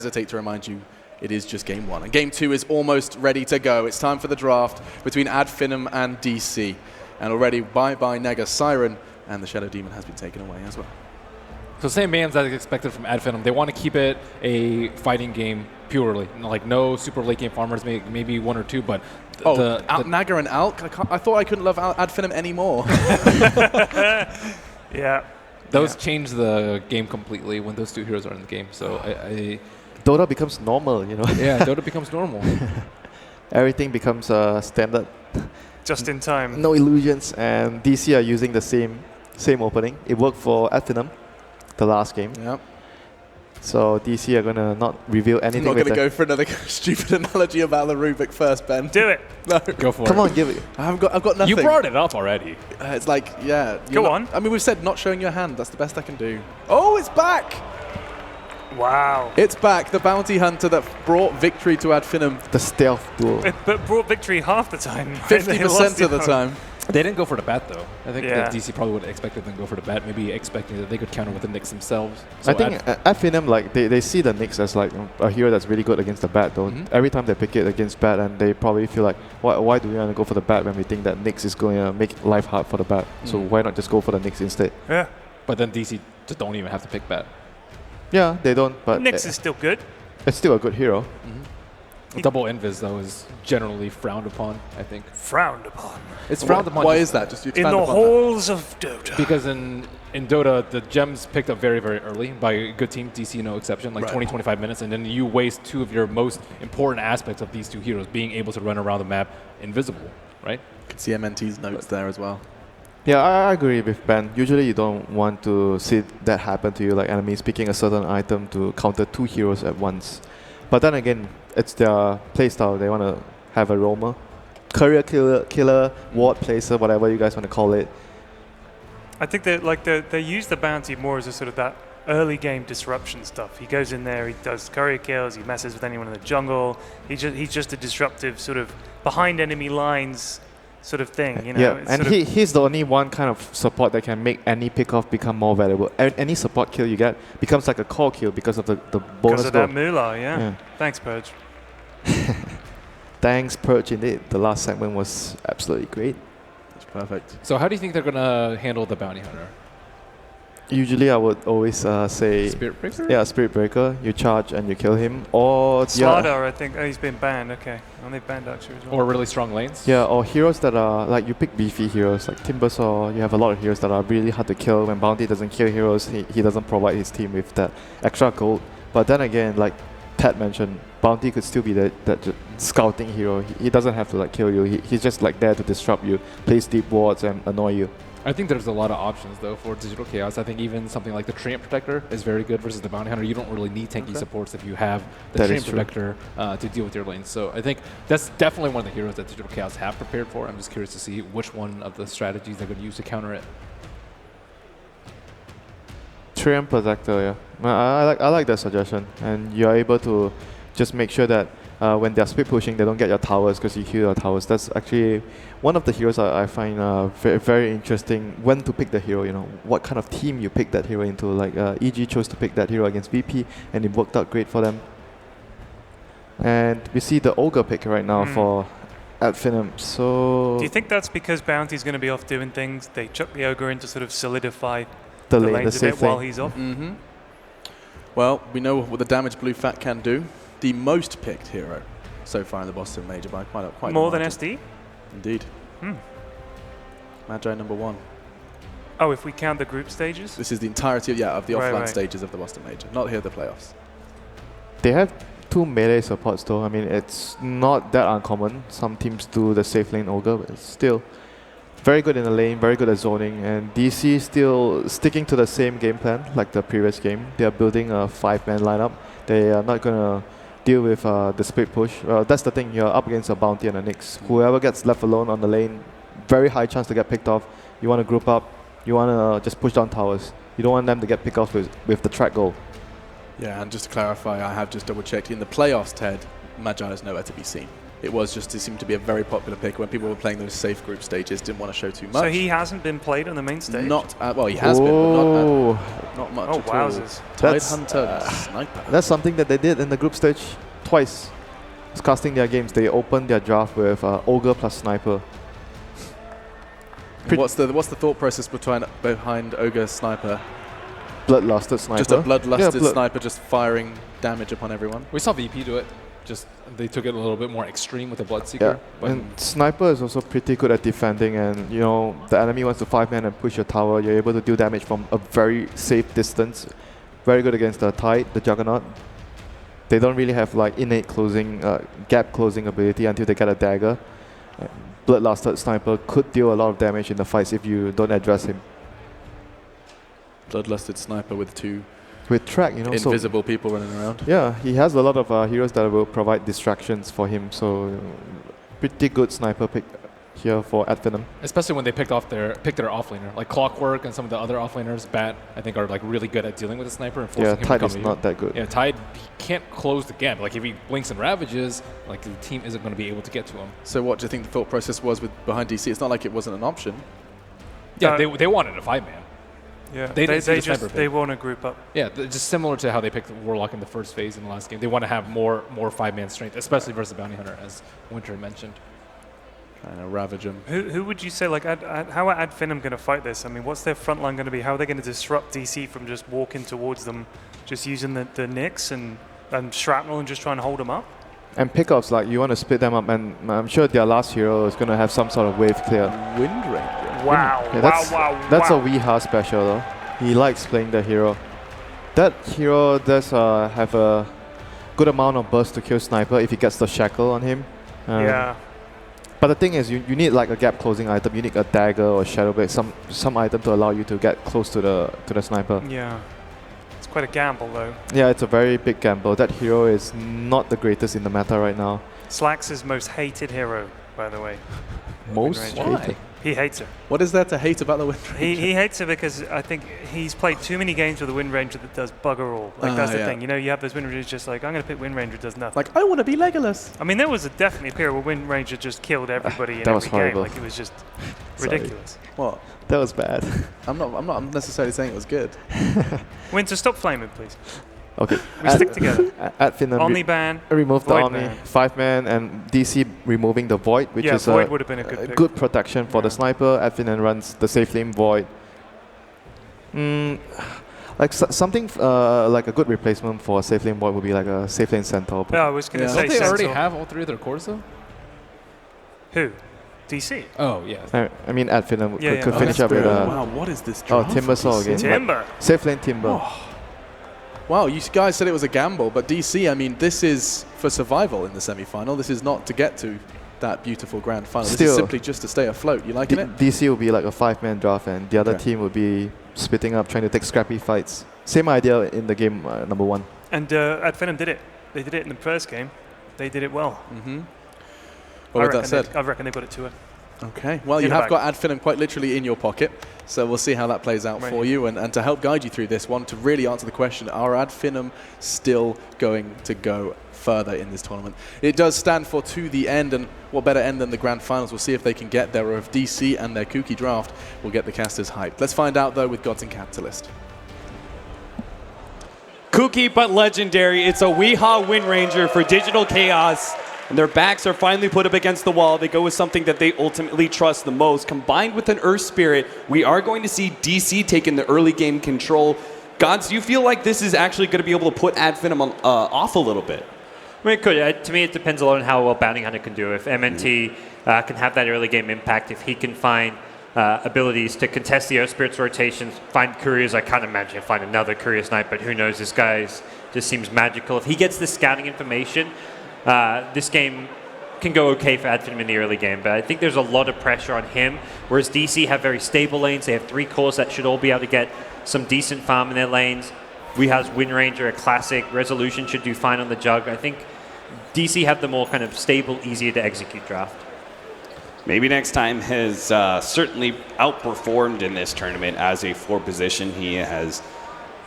hesitate to remind you it is just game one. And game two is almost ready to go. It's time for the draft between Finem and DC. And already bye-bye Nega Siren, and the Shadow Demon has been taken away as well. So same bans as expected from Finem. They want to keep it a fighting game purely. Like no super late game farmers, maybe one or two, but Naga and Alk? I thought I couldn't love Finem anymore. Yeah. Those change the game completely when those two heroes are in the game. So Dota becomes normal, you know. Yeah, Dota becomes normal. Everything becomes standard. Just in time. No illusions, and DC are using the same opening. It worked for Finem, the last game. Yep. So DC are gonna not reveal anything. I'm not gonna go for another stupid analogy about the Rubik first, Ben. Do it. No. Go for it. Come on, give it. I've got nothing. You brought it up already. It's like, yeah. Go on. I mean, we've said not showing your hand. That's the best I can do. Oh, it's back. Wow. It's back. The bounty hunter that brought victory to Finem. The stealth duel. But brought victory half the time. 50% of the time. They didn't go for the bat, though. I think Yeah. that DC probably would have expected them to go for the bat, maybe expecting that they could counter with the Nyx themselves. So I think Finem, like, they see the Nyx as like a hero that's really good against the bat, though. Every time they pick it against bat, and they probably feel like, why do we want to go for the bat when we think that Nyx is going to make life hard for the bat? So why not just go for the Nyx instead? Yeah. But then DC just don't even have to pick bat. Yeah, they don't, but Nyx is still good. it's still a good hero. Double invis, though, is generally frowned upon, I think. Frowned upon. It's frowned upon. Why is that? Just In expand the upon halls of Dota. Because in Dota, the gems picked up very, very early by a good team, DC no exception, like Right. 20, 25 minutes, and then you waste two of your most important aspects of these two heroes, being able to run around the map invisible, right? You can see MNT's notes there as well. Yeah, I agree with Ben. Usually you don't want to see that happen to you, like enemies picking a certain item to counter two heroes at once. But then again, it's their playstyle. They want to have a roamer. Career killer, ward placer, whatever you guys want to call it. I think that they use the bounty more as a sort of that early game disruption stuff. He goes in there, he does courier kills, he messes with anyone in the jungle. He's just a disruptive sort of behind enemy lines sort of thing, you know. Yeah, It's and sort of he's the only one kind of support that can make any pickoff become more valuable. Any support kill you get becomes like a core kill because of the bonus because of that gold. moolah, yeah. Thanks, Purge. Thanks, Purge, indeed. The last segment was absolutely great. It's perfect. So how do you think they're going to handle the bounty hunter? Usually I would always say... Spirit Breaker? Yeah, Spirit Breaker. You charge and you kill him. Or... Slardar, I think. Oh, he's been banned. Okay. And they banned Archer as well. Or really strong lanes? Yeah, or heroes that are... Like, you pick beefy heroes, like Timbersaw. You have a lot of heroes that are really hard to kill. When Bounty doesn't kill heroes, he doesn't provide his team with that extra gold. But then again, like Ted mentioned, Bounty could still be that scouting hero. He doesn't have to like kill you. He's just like there to disrupt you, place deep wards and annoy you. I think there's a lot of options, though, for Digital Chaos. I think even something like the Treant Protector is very good versus the Bounty Hunter. You don't really need tanky supports if you have the Treant Protector to deal with your lanes. So I think that's definitely one of the heroes that Digital Chaos have prepared for. I'm just curious to see which one of the strategies they're going to use to counter it. Treant Protector, yeah. I like that suggestion. And you're able to just make sure that when they're split pushing, they don't get your towers because you kill your towers. That's actually one of the heroes I find very, very interesting when to pick the hero, you know, what kind of team you pick that hero into. Like EG chose to pick that hero against VP and it worked out great for them. And we see the Ogre pick right now for Finem. So do you think that's because Bounty's going to be off doing things? They chuck the Ogre in to sort of solidify the lanes a bit safe while lane. he's off? Well, we know what the damage Blue Fat can do. The most picked hero so far in the Boston Major by quite more a than margin. SD? Indeed. Magi #1. Oh, if we count the group stages? This is the entirety of the offline Right. stages of the Boston Major, not here the playoffs. They have two melee supports though. I mean, it's not that uncommon. Some teams do the safe lane Ogre, but it's still very good in the lane, very good at zoning. And DC still sticking to the same game plan like the previous game. They are building a 5-man lineup. They are not going to deal with the split push. That's the thing, you're up against a Bounty and a Nyx. Whoever gets left alone on the lane, very high chance to get picked off. You want to group up, you want to just push down towers. You don't want them to get picked off with the track goal. Yeah, and just to clarify, I have just double checked in the playoffs, Ted, Magi is nowhere to be seen. it seemed to be a very popular pick when people were playing those safe group stages, didn't want to show too much. So he hasn't been played on the main stage? Well, he has been, but not much at wowzers. all. Tide Hunter, Sniper. That's something that they did in the group stage twice. Casting their games, they opened their draft with Ogre plus Sniper. What's the thought process behind Ogre Sniper? Bloodlusted Sniper. Just a bloodlusted sniper just firing damage upon everyone? We saw VP do it. Just they took it a little bit more extreme with the Bloodseeker. Yeah, and Sniper is also pretty good at defending, and you know the enemy wants to 5-man and push your tower. You're able to deal damage from a very safe distance. Very good against the Tide, the Juggernaut. They don't really have like innate closing, gap closing ability until they get a dagger. Bloodlusted Sniper could deal a lot of damage in the fights if you don't address him. Bloodlusted Sniper with 2 track, you know, invisible people running around. Yeah, he has a lot of heroes that will provide distractions for him. So pretty good sniper pick here for Finem. Especially when they picked their offlaner, like Clockwork and some of the other offlaners. Bat, I think, are like really good at dealing with the sniper and forcing him to Tide come is to not that good. Yeah, Tide, he can't close the gap. Like if he blinks and ravages, like the team isn't going to be able to get to him. So what do you think the thought process was behind DC? It's not like it wasn't an option. Yeah, they wanted a 5-man. Yeah, they want to group up. Yeah, just similar to how they picked Warlock in the first phase in the last game. They want to have more 5-man strength, especially versus Bounty Hunter, as Winter mentioned. Trying to ravage him. Who would you say, like, how are Finem going to fight this? I mean, what's their front line going to be? How are they going to disrupt DC from just walking towards them, just using the Nyx and shrapnel and just trying to hold them up? And pickups, like you want to split them up, and I'm sure their last hero is going to have some sort of wave clear. Wind Ranger. Wow, yeah, that's a Weeha special though. He likes playing the hero. That hero does have a good amount of burst to kill Sniper if he gets the shackle on him. Yeah. But the thing is, you need like a gap closing item. You need a dagger or shadow blade, some item to allow you to get close to the Sniper. Yeah. It's quite a gamble though. Yeah, it's a very big gamble. That hero is not the greatest in the meta right now. Slax's most hated hero, by the way. Most hated? He hates her. What is there to hate about the Wind Ranger? He hates her because I think he's played too many games with a Wind Ranger that does bugger all. Like that's the thing. You know, you have those Wind Rangers just like, I'm going to pick Wind Ranger, does nothing. Like, I want to be Legolas. I mean, there was definitely a period where Wind Ranger just killed everybody in every game. Like, it was just ridiculous. What? That was bad. I'm not necessarily saying it was good. Winter, stop flaming, please. Okay. We stick together. Finem Omni-ban. Remove the Omni. Ban. 5-man and DC removing the Void, which is Void would have been a good pick. Good protection for the Sniper. Finem runs the safe lane Void. Like something like a good replacement for a safe lane Void would be like a safe lane Centaur. Yeah, I was going to say Don't they Centaur. already have all 3 of their cores though? Who? DC. Oh, yeah. I mean, Finem could Oh, finish up with wow, what is this draft? Timbersaw again. Timber. Safe lane Timber. Oh. Wow, you guys said it was a gamble, but DC, I mean, this is for survival in the semi-final. This is not to get to that beautiful grand final. This is simply just to stay afloat. You liking it? DC will be like a 5-man draft, and the other team will be splitting up, trying to take scrappy fights. Same idea in the game number 1. And Finem did it. They did it in the first game. They did it well. Mm-hmm. Well, with that said, I reckon they got it to her. Okay, well, you have got Finem quite literally in your pocket, so we'll see how that plays out for you. And to help guide you through this one, to really answer the question, are Finem still going to go further in this tournament? It does stand for to the end, and what better end than the grand finals? We'll see if they can get there, or if DC and their kooky draft will get the casters hyped. Let's find out, though, with Gods and Capitalist. Kooky but legendary, it's a Weeha Wind Ranger for Digital Chaos. And their backs are finally put up against the wall. They go with something that they ultimately trust the most. Combined with an Earth Spirit, we are going to see DC taking the early game control. Gods, do you feel like this is actually going to be able to put Finem off a little bit? I mean, it could. To me, it depends a lot on how well Bounty Hunter can do. If MNT can have that early game impact, if he can find abilities to contest the Earth Spirit's rotations, find couriers. I can't imagine he'll find another courier snipe, but who knows? This guy just seems magical. If he gets the scouting information, this game can go okay for Finem in the early game, but I think there's a lot of pressure on him, whereas DC have very stable lanes. They have 3 cores that should all be able to get some decent farm in their lanes. We have Wind Ranger, a classic. Resolution should do fine on the Jug. I think DC have the more kind of stable, easier to execute draft. Maybe next time has certainly outperformed in this tournament as a 4 position. He has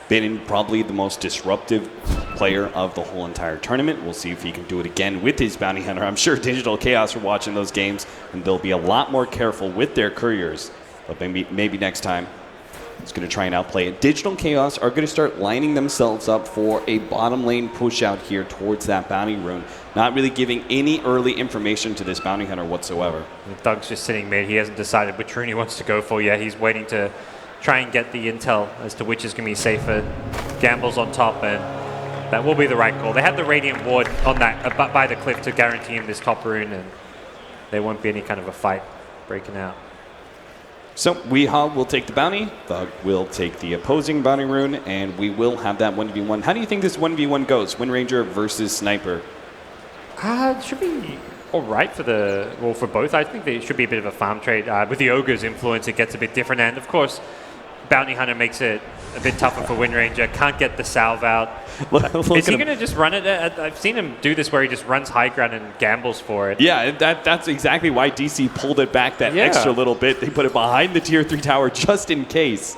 been probably the most disruptive player of the whole entire tournament. We'll see if he can do it again with his Bounty Hunter. I'm sure Digital Chaos are watching those games, and they'll be a lot more careful with their couriers. But maybe next time, he's going to try and outplay it. Digital Chaos are going to start lining themselves up for a bottom lane push out here towards that Bounty Rune. Not really giving any early information to this Bounty Hunter whatsoever. Doug's just sitting mid. He hasn't decided which rune he wants to go for yet. He's waiting to try and get the intel as to which is going to be safer. Gambles on top, and that will be the right call. They had the Radiant Ward on that by the cliff to guarantee him this top rune, and there won't be any kind of a fight breaking out. So Weehaw will take the bounty, Thug will take the opposing bounty rune, and we will have that 1v1. How do you think this 1v1 goes? Wind Ranger versus Sniper? It should be all right for both. I think there should be a bit of a farm trade. With the Ogre's influence, it gets a bit different, and of course, Bounty Hunter makes it a bit tougher for Wind Ranger. Can't get the salve out. Is he going to just run it? I've seen him do this where he just runs high ground and gambles for it. Yeah, that's exactly why DC pulled it back that extra little bit. They put it behind the tier 3 tower just in case.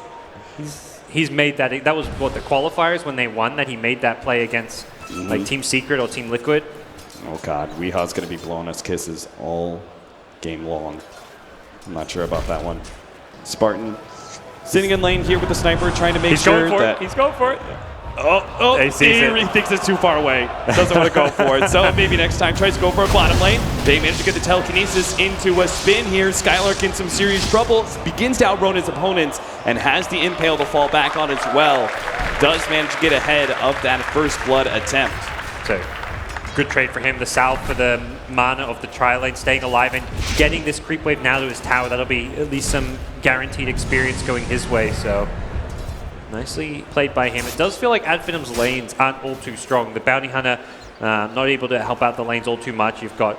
He's made that. That was what the qualifiers when they won. That he made that play against like Team Secret or Team Liquid. Oh God, Weehaw's going to be blowing us kisses all game long. I'm not sure about that one. Spartan sitting in lane here with the Sniper, trying to make sure that he's going for it. Oh, he thinks it's too far away. Doesn't want to go for it. So maybe next time tries to go for a bottom lane. They manage to get the telekinesis into a spin here. Skylark in some serious trouble. Begins to outrun his opponents and has the impale to fall back on as well. Does manage to get ahead of that first blood attempt. So good trade for him. The salve for the mana of the tri-lane, staying alive and getting this creep wave now to his tower. That'll be at least some guaranteed experience going his way. So nicely played by him. It does feel like Adfinum's lanes aren't all too strong. The Bounty Hunter not able to help out the lanes all too much. You've got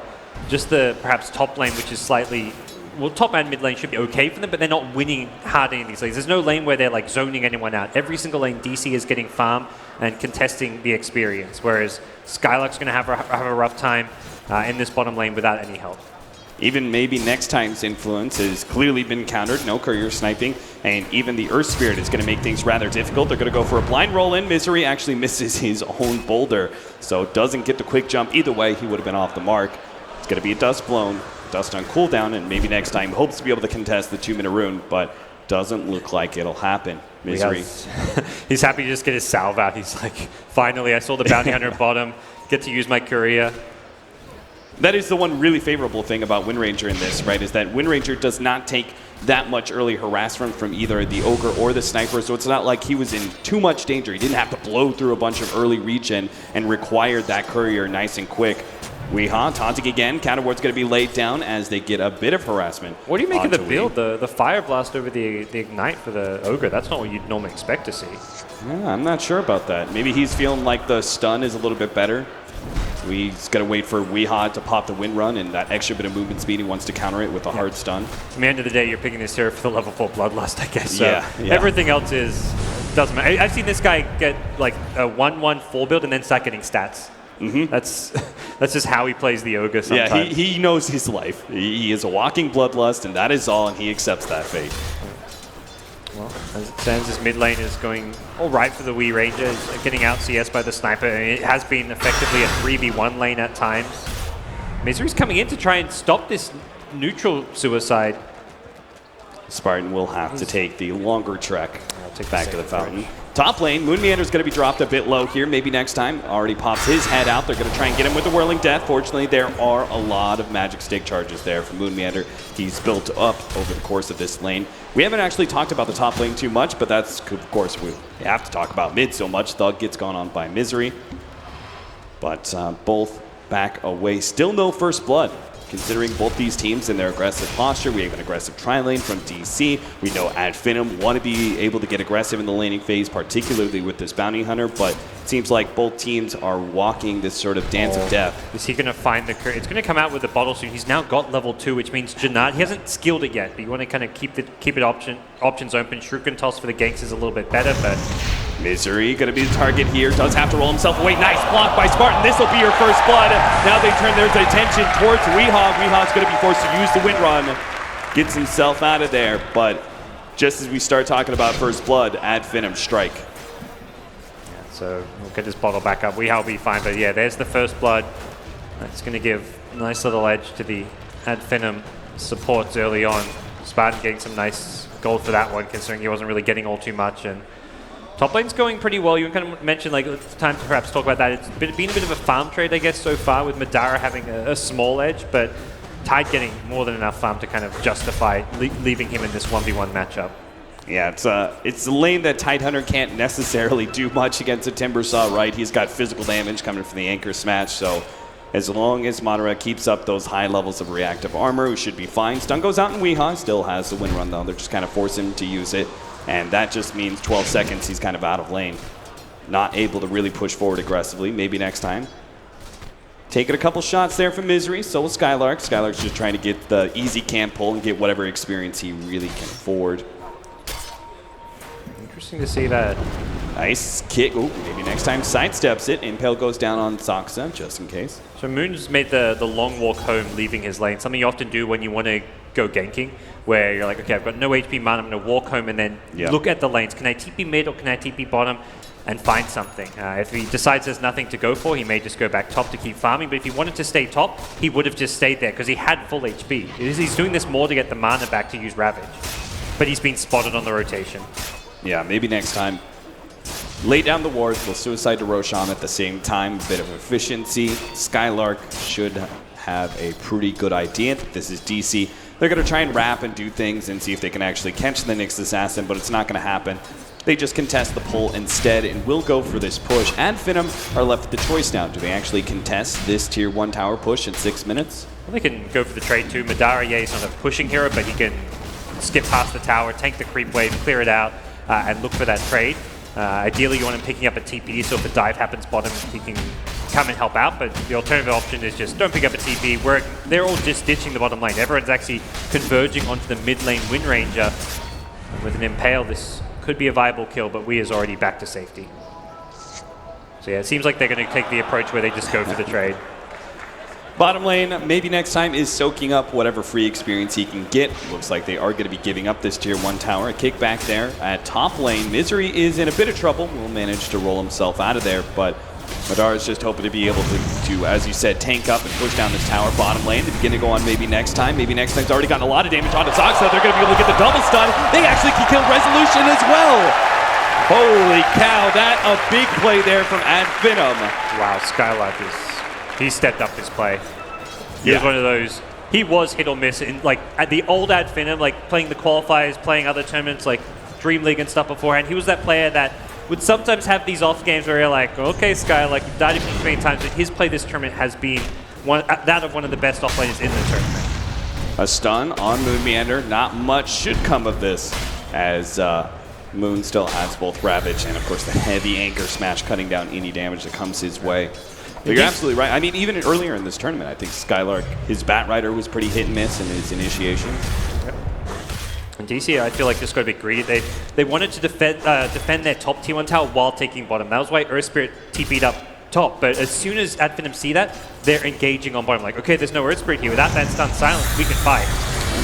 just the perhaps top lane, which is slightly, well, top and mid lane should be okay for them, but they're not winning hard in these lanes. There's no lane where they're like zoning anyone out. Every single lane DC is getting farm and contesting the experience, whereas Skylark's going to have a rough time in this bottom lane without any help. Even maybe next time's influence has clearly been countered. No courier sniping, and even the Earth Spirit is going to make things rather difficult. They're going to go for a blind roll in. Misery actually misses his own boulder, so doesn't get the quick jump. Either way, he would have been off the mark. It's going to be a dust blown, dust on cooldown, and maybe next time hopes to be able to contest the 2-minute rune, but doesn't look like it'll happen. Misery. He's happy to just get his salve out. He's like, finally, I saw the Bounty Hunter bottom, get to use my courier. That is the one really favorable thing about Wind Ranger in this, right, is that Wind Ranger does not take that much early harassment from either the Ogre or the Sniper, so it's not like he was in too much danger. He didn't have to blow through a bunch of early regen and required that courier nice and quick. Weehaw taunting again. Counter ward's going to be laid down as they get a bit of harassment. What do you make of the build? The Fire Blast over the Ignite for the Ogre? That's not what you'd normally expect to see. Yeah, I'm not sure about that. Maybe he's feeling like the stun is a little bit better. He's got to wait for Weehaw to pop the wind run and that extra bit of movement speed. He wants to counter it with a hard stun. At the end of the day, you're picking this hero for the level 4 Bloodlust, I guess. So yeah. Everything else doesn't matter. I've seen this guy get like a 1-1 full build and then start getting stats. That's just how he plays the Ogre sometimes. Yeah, he knows his life. He is a walking Bloodlust, and that is all, and he accepts that fate. Well, as it stands, this mid lane is going all right for the Wii Ranger. He's getting out CS by the Sniper. I mean, it has been effectively a 3v1 lane at times. Misery's coming in to try and stop this neutral suicide. Spartan will have to take the longer trek back to the fountain. Top lane, Moon Meander's going to be dropped a bit low here. Maybe next time. Already pops his head out. They're going to try and get him with the Whirling Death. Fortunately, there are a lot of magic stick charges there for Moon Meander. He's built up over the course of this lane. We haven't actually talked about the top lane too much, but that's, of course, we have to talk about mid so much. Thug gets gone on by Misery. But both back away. Still no first blood. Considering both these teams in their aggressive posture, we have an aggressive tri-lane from DC. We know Adfinum want to be able to get aggressive in the laning phase, particularly with this Bounty Hunter, but it seems like both teams are walking this sort of dance of death. Is he going to find the curve? It's going to come out with the bottle soon. He's now got level 2, which means Janad, he hasn't skilled it yet, but you want to kind of keep it options open. Shuriken Toss for the ganks is a little bit better, but Misery going to be the target here. Does have to roll himself away. Nice block by Spartan. This will be your first blood. Now they turn their attention towards Weehaw. Weehaw's going to be forced to use the wind run. Gets himself out of there. But just as we start talking about first blood, Adfinum strike. So we'll get this bottle back up. Weehaw will be fine, but yeah, there's the first blood. That's going to give a nice little edge to the Ad Finem supports early on. Spartan getting some nice gold for that one, considering he wasn't really getting all too much. And top lane's going pretty well. You kind of mentioned, like, it's time to perhaps talk about that. It's been a bit of a farm trade, I guess, so far, with Madara having a small edge, but Tide getting more than enough farm to kind of justify leaving him in this 1v1 matchup. Yeah, it's a lane that Tidehunter can't necessarily do much against a Timbersaw, right? He's got physical damage coming from the anchor smash, so as long as Madara keeps up those high levels of reactive armor, we should be fine. Stun goes out in Weehaw, still has the win run though. They're just kind of forcing him to use it. And that just means 12 seconds, he's kind of out of lane. Not able to really push forward aggressively. Maybe next time. Taking a couple shots there from Misery, so will Skylark. Skylark's just trying to get the easy camp pull and get whatever experience he really can afford. Interesting to see that. Nice kick. Ooh, maybe next time sidesteps it. Impale goes down on Saksa, just in case. So Moon's made the long walk home, leaving his lane. Something you often do when you want to go ganking, where you're like, okay, I've got no HP mana, I'm going to walk home and then look at the lanes. Can I TP mid or can I TP bottom? And find something. If he decides there's nothing to go for, he may just go back top to keep farming. But if he wanted to stay top, he would have just stayed there because he had full HP. He's doing this more to get the mana back to use Ravage. But he's been spotted on the rotation. Yeah, maybe next time. Lay down the wards, will suicide to Roshan at the same time. A bit of efficiency. Skylark should have a pretty good idea. This is DC. They're going to try and wrap and do things and see if they can actually catch the Nyx Assassin, but it's not going to happen. They just contest the pull instead and will go for this push. And Finem are left with the choice now. Do they actually contest this tier 1 tower push in 6 minutes? Well, they can go for the trade too. Madara, yeah, he's not a pushing hero, but he can skip past the tower, tank the creep wave, clear it out, and look for that trade. Ideally, you want him picking up a TP, so if a dive happens bottom, he can come and help out, but the alternative option is just don't pick up a TP. They're all just ditching the bottom lane. Everyone's actually converging onto the mid lane Wind Ranger. And with an Impale, this could be a viable kill, but Wii is already back to safety. So yeah, it seems like they're going to take the approach where they just go for the trade. Bottom lane, maybe next time, is soaking up whatever free experience he can get. Looks like they are going to be giving up this tier 1 tower. A kick back there at top lane. Misery is in a bit of trouble. Will manage to roll himself out of there, but Madara is just hoping to be able to, as you said, tank up and push down this tower. Bottom lane, they begin to go on maybe next time. Maybe next time's already gotten a lot of damage onto Saksa. They're going to be able to get the double stun. They actually can kill Resolution as well. Holy cow, that a big play there from Ad Finem. Wow, Skylark he stepped up his play. He was one of those, he was hit or miss in, like, at the old Ad Finem, like playing the qualifiers, playing other tournaments like Dream League and stuff beforehand. He was that player that would sometimes have these off games where you're like, okay, Skylark, you've died a few many times, but his play this tournament has been that of one of the best offlaners in the tournament. A stun on Moon Meander. Not much should come of this, as Moon still has both Ravage and, of course, the heavy anchor smash cutting down any damage that comes his way. But you're absolutely right. I mean, even earlier in this tournament, I think Skylark, his Bat Rider was pretty hit and miss in his initiation. And DC, I feel like just got a bit greedy. They wanted to defend their top tier 1 tower while taking bottom. That was why Earth Spirit TP'd up top. But as soon as Ad Finem see that, they're engaging on bottom. Like, okay, there's no Earth Spirit here. Without that stun silence, we can fight.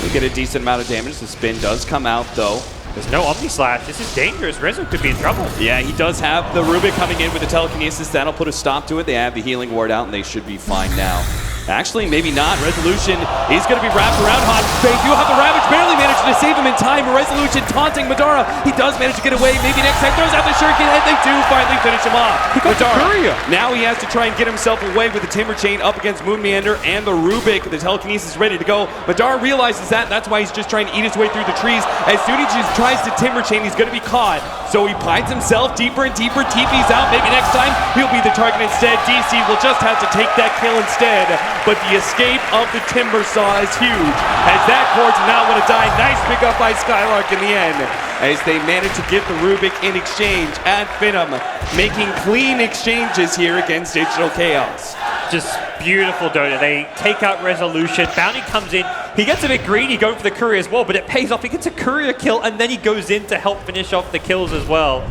They get a decent amount of damage. The spin does come out, though. There's no Omni Slash. This is dangerous. Rezo could be in trouble. Yeah, he does have the Rubik coming in with the telekinesis. That'll put a stop to it. They have the healing ward out, and they should be fine now. Actually, maybe not. Resolution is going to be wrapped around Hot. They do have the Ravage, barely managed to save him in time. Resolution taunting Madara. He does manage to get away. Maybe next time throws out the Shuriken, and they do finally finish him off. Madara, now he has to try and get himself away with the Timber Chain up against Moon Meander and the Rubik. The telekinesis is ready to go. Madara realizes that. That's why he's just trying to eat his way through the trees. As soon as he tries to Timber Chain, he's going to be caught. So he finds himself deeper and deeper. TP's out. Maybe next time he'll be the target instead. DC will just have to take that kill instead. But the escape of the Timbersaw is huge, as that core did not want to die. Nice pick up by Skylark in the end, as they managed to get the Rubik in exchange. Ad Finem making clean exchanges here against Digital Chaos. Just beautiful Dota. They take out Resolution. Bounty comes in. He gets a bit greedy going for the courier as well, but it pays off. He gets a courier kill, and then he goes in to help finish off the kills as well.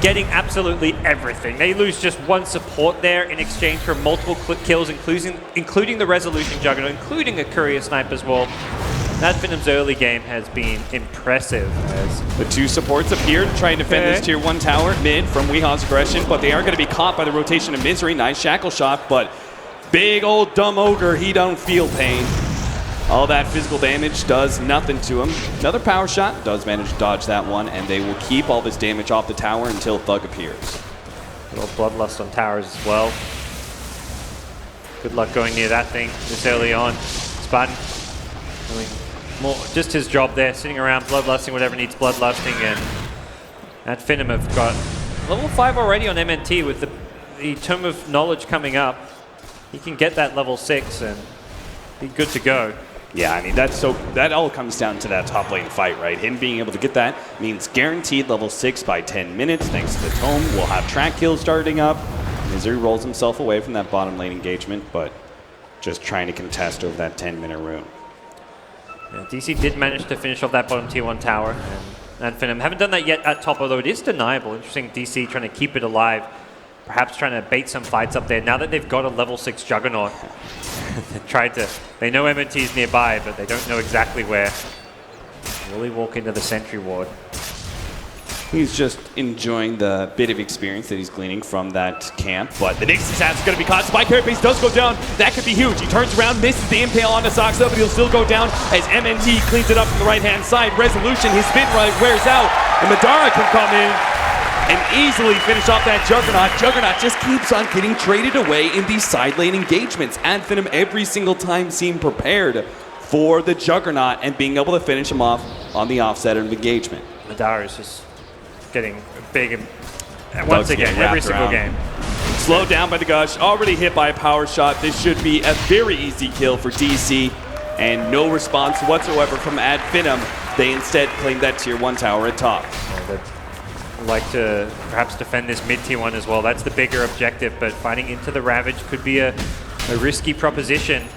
Getting absolutely everything. They lose just one support there in exchange for multiple kills, including the Resolution Juggernaut, including a courier snipe as well. That Finem's early game has been impressive. As the two supports appear to try and defend this tier 1 tower mid from Weeha's aggression, but they are going to be caught by the rotation of Misery. Nice shackle shot, but big old dumb Ogre, he don't feel pain. All that physical damage does nothing to him. Another power shot does manage to dodge that one, and they will keep all this damage off the tower until Thug appears. A little bloodlust on towers as well. Good luck going near that thing this early on. Spartan doing more, just his job there, sitting around bloodlusting whatever needs bloodlusting, and Finem have got level 5 already on MNT with the Tome of Knowledge coming up. He can get that level 6 and be good to go. Yeah, I mean, that all comes down to that top lane fight, right? Him being able to get that means guaranteed level 6 by 10 minutes. Thanks to the Tome, we'll have track kills starting up. Misery rolls himself away from that bottom lane engagement, but just trying to contest over that 10-minute rune. Yeah, DC did manage to finish off that bottom tier 1 tower, and Finem haven't done that yet at top, although it is deniable. Interesting, DC trying to keep it alive, perhaps trying to bait some fights up there. Now that they've got a level 6 Juggernaut, they know MNT's nearby, but they don't know exactly where. Will he walk into the sentry ward? He's just enjoying the bit of experience that he's gleaning from that camp, but the next attack is going to be caught. Spike Carapace does go down. That could be huge. He turns around, misses the impale onto Soxa, but he'll still go down as MNT cleans it up from the right-hand side. Resolution, his spin right wears out, and Madara can come in and easily finish off that Juggernaut. Juggernaut just keeps on getting traded away in these side lane engagements. Finem every single time seemed prepared for the Juggernaut and being able to finish him off on the offset of engagement. Madara is just getting big once again, every single game. Slowed down by the Gush, already hit by a power shot. This should be a very easy kill for DC, and no response whatsoever from Finem. They instead claim that tier 1 tower at top. They'd like to perhaps defend this mid tier 1 as well. That's the bigger objective, but fighting into the Ravage could be a risky proposition,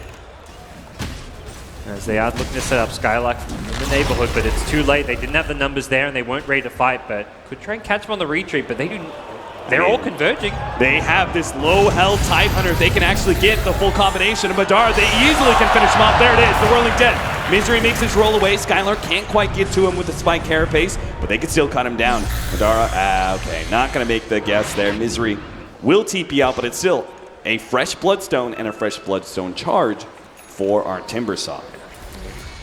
as they are looking to set up Skylark in the neighborhood, but it's too late. They didn't have the numbers there, and they weren't ready to fight, but could try and catch them on the retreat, but they're all converging. They have this low health Tidehunter. If they can actually get the full combination of Madara, they easily can finish him off. There it is, the Whirling Death. Misery makes his roll away. Skylark can't quite get to him with the Spike Carapace, but they can still cut him down. Madara, okay, not going to make the guess there. Misery will TP out, but it's still a fresh Bloodstone and a fresh Bloodstone charge for our Timbersaw.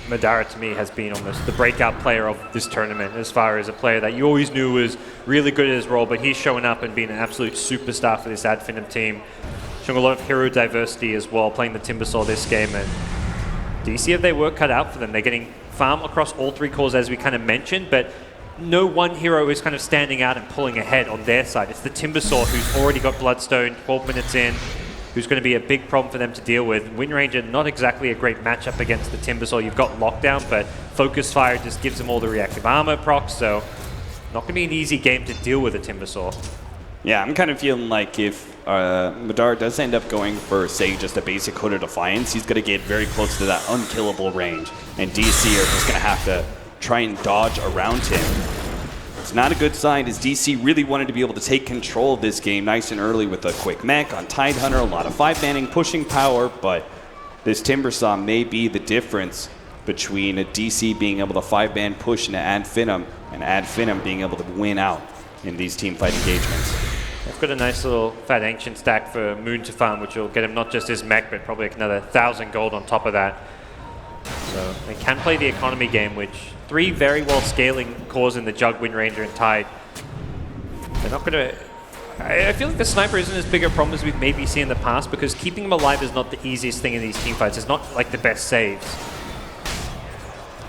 Madara, to me, has been almost the breakout player of this tournament, as far as a player that you always knew was really good at his role, but he's showing up and being an absolute superstar for this Finem team. Showing a lot of hero diversity as well, playing the Timbersaw this game, and DC have their work cut out for them. They're getting farm across all 3 cores, as we kind of mentioned, but no one hero is kind of standing out and pulling ahead on their side. It's the Timbersaw, who's already got Bloodstone 12 minutes in, who's going to be a big problem for them to deal with. Wind Ranger, not exactly a great matchup against the Timbersaw. You've got Lockdown, but Focus Fire just gives them all the reactive armor procs, so not going to be an easy game to deal with a Timbersaw. Yeah, I'm kind of feeling like if Madara does end up going for, say, just a basic Hood of Defiance, he's going to get very close to that unkillable range, and DC are just going to have to try and dodge around him. It's not a good sign, as DC really wanted to be able to take control of this game nice and early with a quick mech on Tidehunter, a lot of 5-manning, pushing power, but this Timbersaw may be the difference between a DC being able to 5-man push into Finem and Finem being able to win out in these teamfight engagements. They've got a nice little fat ancient stack for Moon to farm, which will get him not just his mech, but probably another 1,000 gold on top of that. So they can play the economy game, which 3 very well scaling cores in the Jug, Wind Ranger, and Tide. They're not going to... I feel like the sniper isn't as big a problem as we've maybe seen in the past, because keeping them alive is not the easiest thing in these teamfights. It's not like the best saves.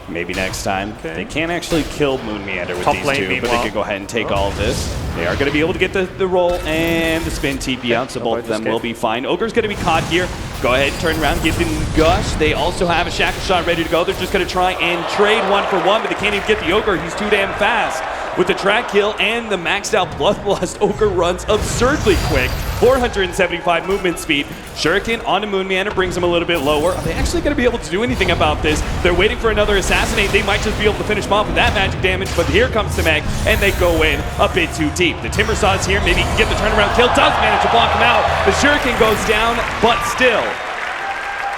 Maybe next time. Okay. They can't actually kill Moon Meander with Top these lane, two, meanwhile. but they could go ahead and take all of this. They are going to be able to get the roll and the spin TP out, so both of them will be fine. Ogre's going to be caught here. Go ahead and turn around, give them Gush. They also have a Shackle Shot ready to go. They're just going to try and trade 1 for 1, but they can't even get the Ogre. He's too damn fast. With the track kill and the maxed out Bloodlust, Ogre runs absurdly quick. 475 movement speed. Shuriken onto Moon Meander brings him a little bit lower. Are they actually going to be able to do anything about this? They're waiting for another Assassinate. They might just be able to finish him off with that magic damage, but here comes the Meg, and they go in a bit too deep. The Timbersaw is here. Maybe he can get the turnaround kill. Does manage to block him out. The Shuriken goes down, but still,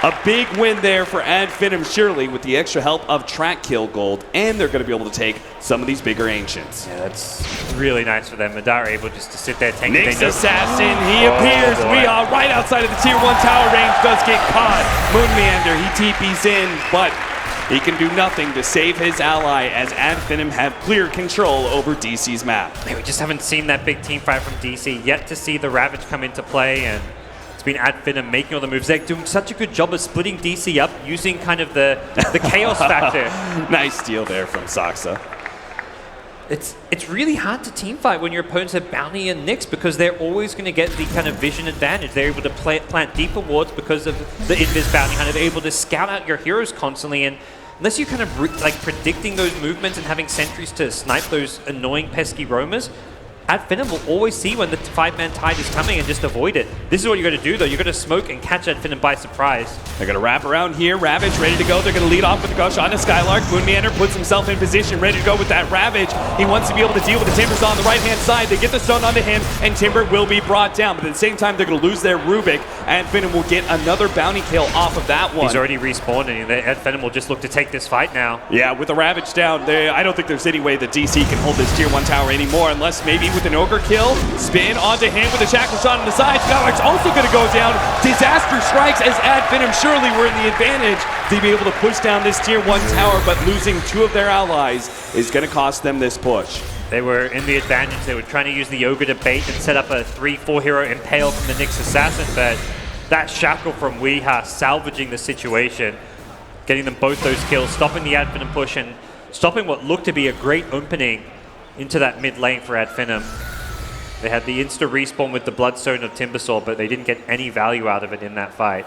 A big win there for Ad Finem surely with the extra help of track kill gold, and they're going to be able to take some of these bigger Ancients. Yeah, that's really nice for them. Madara able just to sit there tanking. Nyx Assassin, he appears. We are right outside of the tier 1 tower range, does get caught. Moon Meander, he TP's in, but he can do nothing to save his ally as Ad Finem have clear control over DC's map. Man, we just haven't seen that big team fight from DC. Yet to see the Ravage come into play, and it's been Ad Finem making all the moves. They're doing such a good job of splitting DC up using kind of the chaos factor. Nice steal there from Saksa. It's really hard to team fight when your opponents have Bounty and Nyx because they're always going to get the kind of vision advantage. They're able to plant deeper wards because of the Invis Bounty Hunter. They're able to scout out your heroes constantly, and unless you kind of like predicting those movements and having sentries to snipe those annoying pesky roamers, Ad Finem will always see when the 5-man tide is coming and just avoid it. This is what you got to do though. You got to smoke and catch Ad Finem by surprise. They're going to wrap around here. Ravage ready to go. They're going to lead off with the gush on a Skylark. Moon Meander puts himself in position, ready to go with that Ravage. He wants to be able to deal with the Timbersaw on the right-hand side. They get the stone onto him, and Timber will be brought down. But at the same time, they're going to lose their Rubik. Ad Finem will get another bounty kill off of that one. He's already respawned, and Ad Finem will just look to take this fight now. Yeah, with the Ravage down, I don't think there's any way that DC can hold this tier 1 tower anymore, unless maybe with an Ogre kill. Spin onto him with a shackle shot on the side. Skylark's also going to go down. Disaster strikes as Ad Finem surely were in the advantage to be able to push down this tier 1 tower, but losing 2 of their allies is going to cost them this push. They were in the advantage. They were trying to use the Ogre to bait and set up a 3-4 hero impale from the Nyx Assassin, but that shackle from Weeha salvaging the situation, getting them both those kills, stopping the Ad Finem push and stopping what looked to be a great opening into that mid lane for Ad Finem. They had the insta respawn with the Bloodstone of Timbersaw, but they didn't get any value out of it in that fight.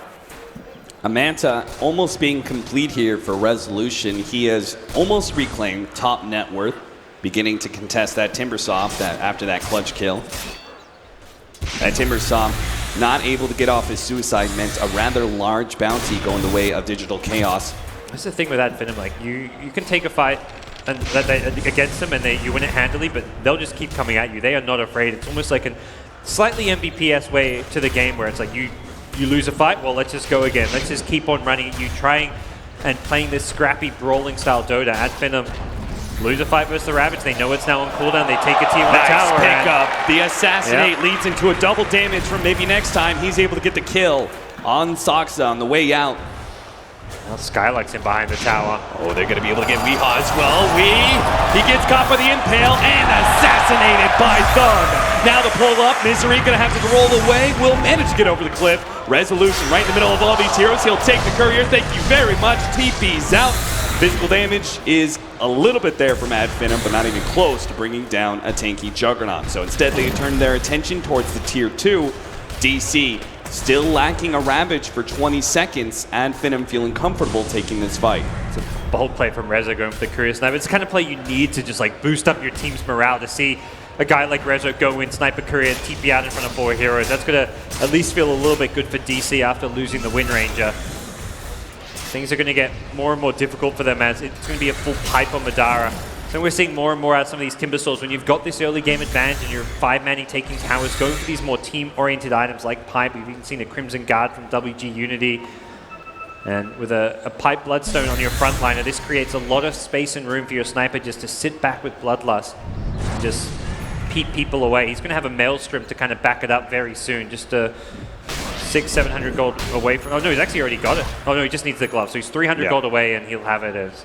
A Manta almost being complete here for Resolution. He has almost reclaimed top net worth, beginning to contest that Timbersaw after that clutch kill. That Timbersaw not able to get off his suicide meant a rather large bounty going the way of Digital Chaos. That's the thing with Ad Finem, like you can take a fight and against them and you win it handily, but they'll just keep coming at you. They are not afraid. It's almost like a slightly MVP-esque way to the game where it's like you lose a fight, well, let's just go again. Let's just keep on running at you, trying and playing this scrappy, brawling style Dota. Ad Finem lose a fight versus the Ravage. They know it's now on cooldown. They take a tier 1 tower. Nice pick up. The Assassinate leads into a double damage from maybe next time. He's able to get the kill on Saksa on the way out. Well, Skylark's in behind the tower. Oh, they're going to be able to get Weehaw as well. He gets caught by the impale and assassinated by Thug. Now the pull up. Misery going to have to roll away. Will manage to get over the cliff. Resolution right in the middle of all these heroes. He'll take the courier. Thank you very much. TP's out. Physical damage is a little bit there from Ad Finem, but not even close to bringing down a tanky Juggernaut. So instead, they turn their attention towards the tier 2. DC still lacking a Ravage for 20 seconds. Ad Finem feeling comfortable taking this fight. It's a bold play from Reza going for the Courier Snipe. It's the kind of play you need to just like boost up your team's morale to see a guy like Reza go in, snipe a Courier, TP out in front of 4 heroes. That's going to at least feel a little bit good for DC after losing the Wind Ranger. Things are going to get more and more difficult for them as it's going to be a full pipe on Madara. So we're seeing more and more out of some of these Timbersaws. When you've got this early game advantage and you're 5-manning taking towers, going for these more team-oriented items like Pipe. We've even seen a Crimson Guard from WG Unity. And with a Pipe Bloodstone on your front liner, this creates a lot of space and room for your sniper just to sit back with Bloodlust and just peep people away. He's going to have a Maelstrom to kind of back it up very soon, just to 600-700 gold away from... Oh no, he's actually already got it. Oh no, he just needs the glove. So he's 300 gold away and he'll have it as...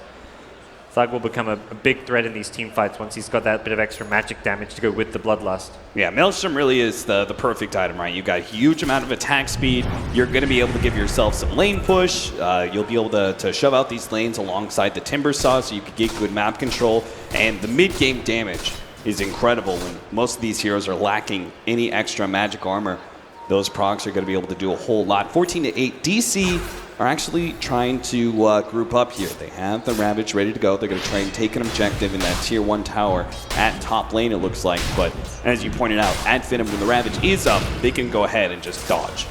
Thug will become a big threat in these team fights once he's got that bit of extra magic damage to go with the Bloodlust. Yeah, Maelstrom really is the perfect item, right? You've got a huge amount of attack speed. You're going to be able to give yourself some lane push. You'll be able to shove out these lanes alongside the Timbersaw so you can get good map control. And the mid-game damage is incredible when most of these heroes are lacking any extra magic armor. Those procs are going to be able to do a whole lot. 14-8. DC are actually trying to group up here. They have the Ravage ready to go. They're going to try and take an objective in that tier 1 tower at top lane, it looks like. But as you pointed out, Ad Finem, when the Ravage is up, they can go ahead and just dodge.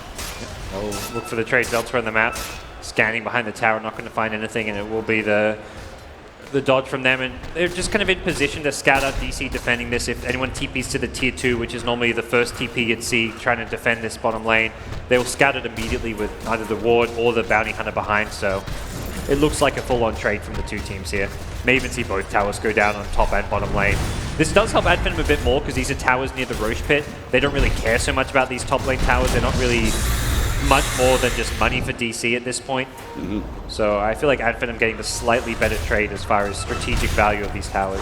They'll look for the trades elsewhere on the map. Scanning behind the tower, not going to find anything, and it will be the the dodge from them, and they're just kind of in position to scout out DC defending this. If anyone TPs to the tier 2, which is normally the first TP you'd see trying to defend this bottom lane, they will scout it immediately with either the ward or the bounty hunter behind, so it looks like a full-on trade from the two teams here. May even see both towers go down on top and bottom lane. This does help Adfinem a bit more because these are towers near the Roche pit. They don't really care so much about these top lane towers. They're not really much more than just money for DC at this point. So I feel like Adfinem getting the slightly better trade as far as strategic value of these towers.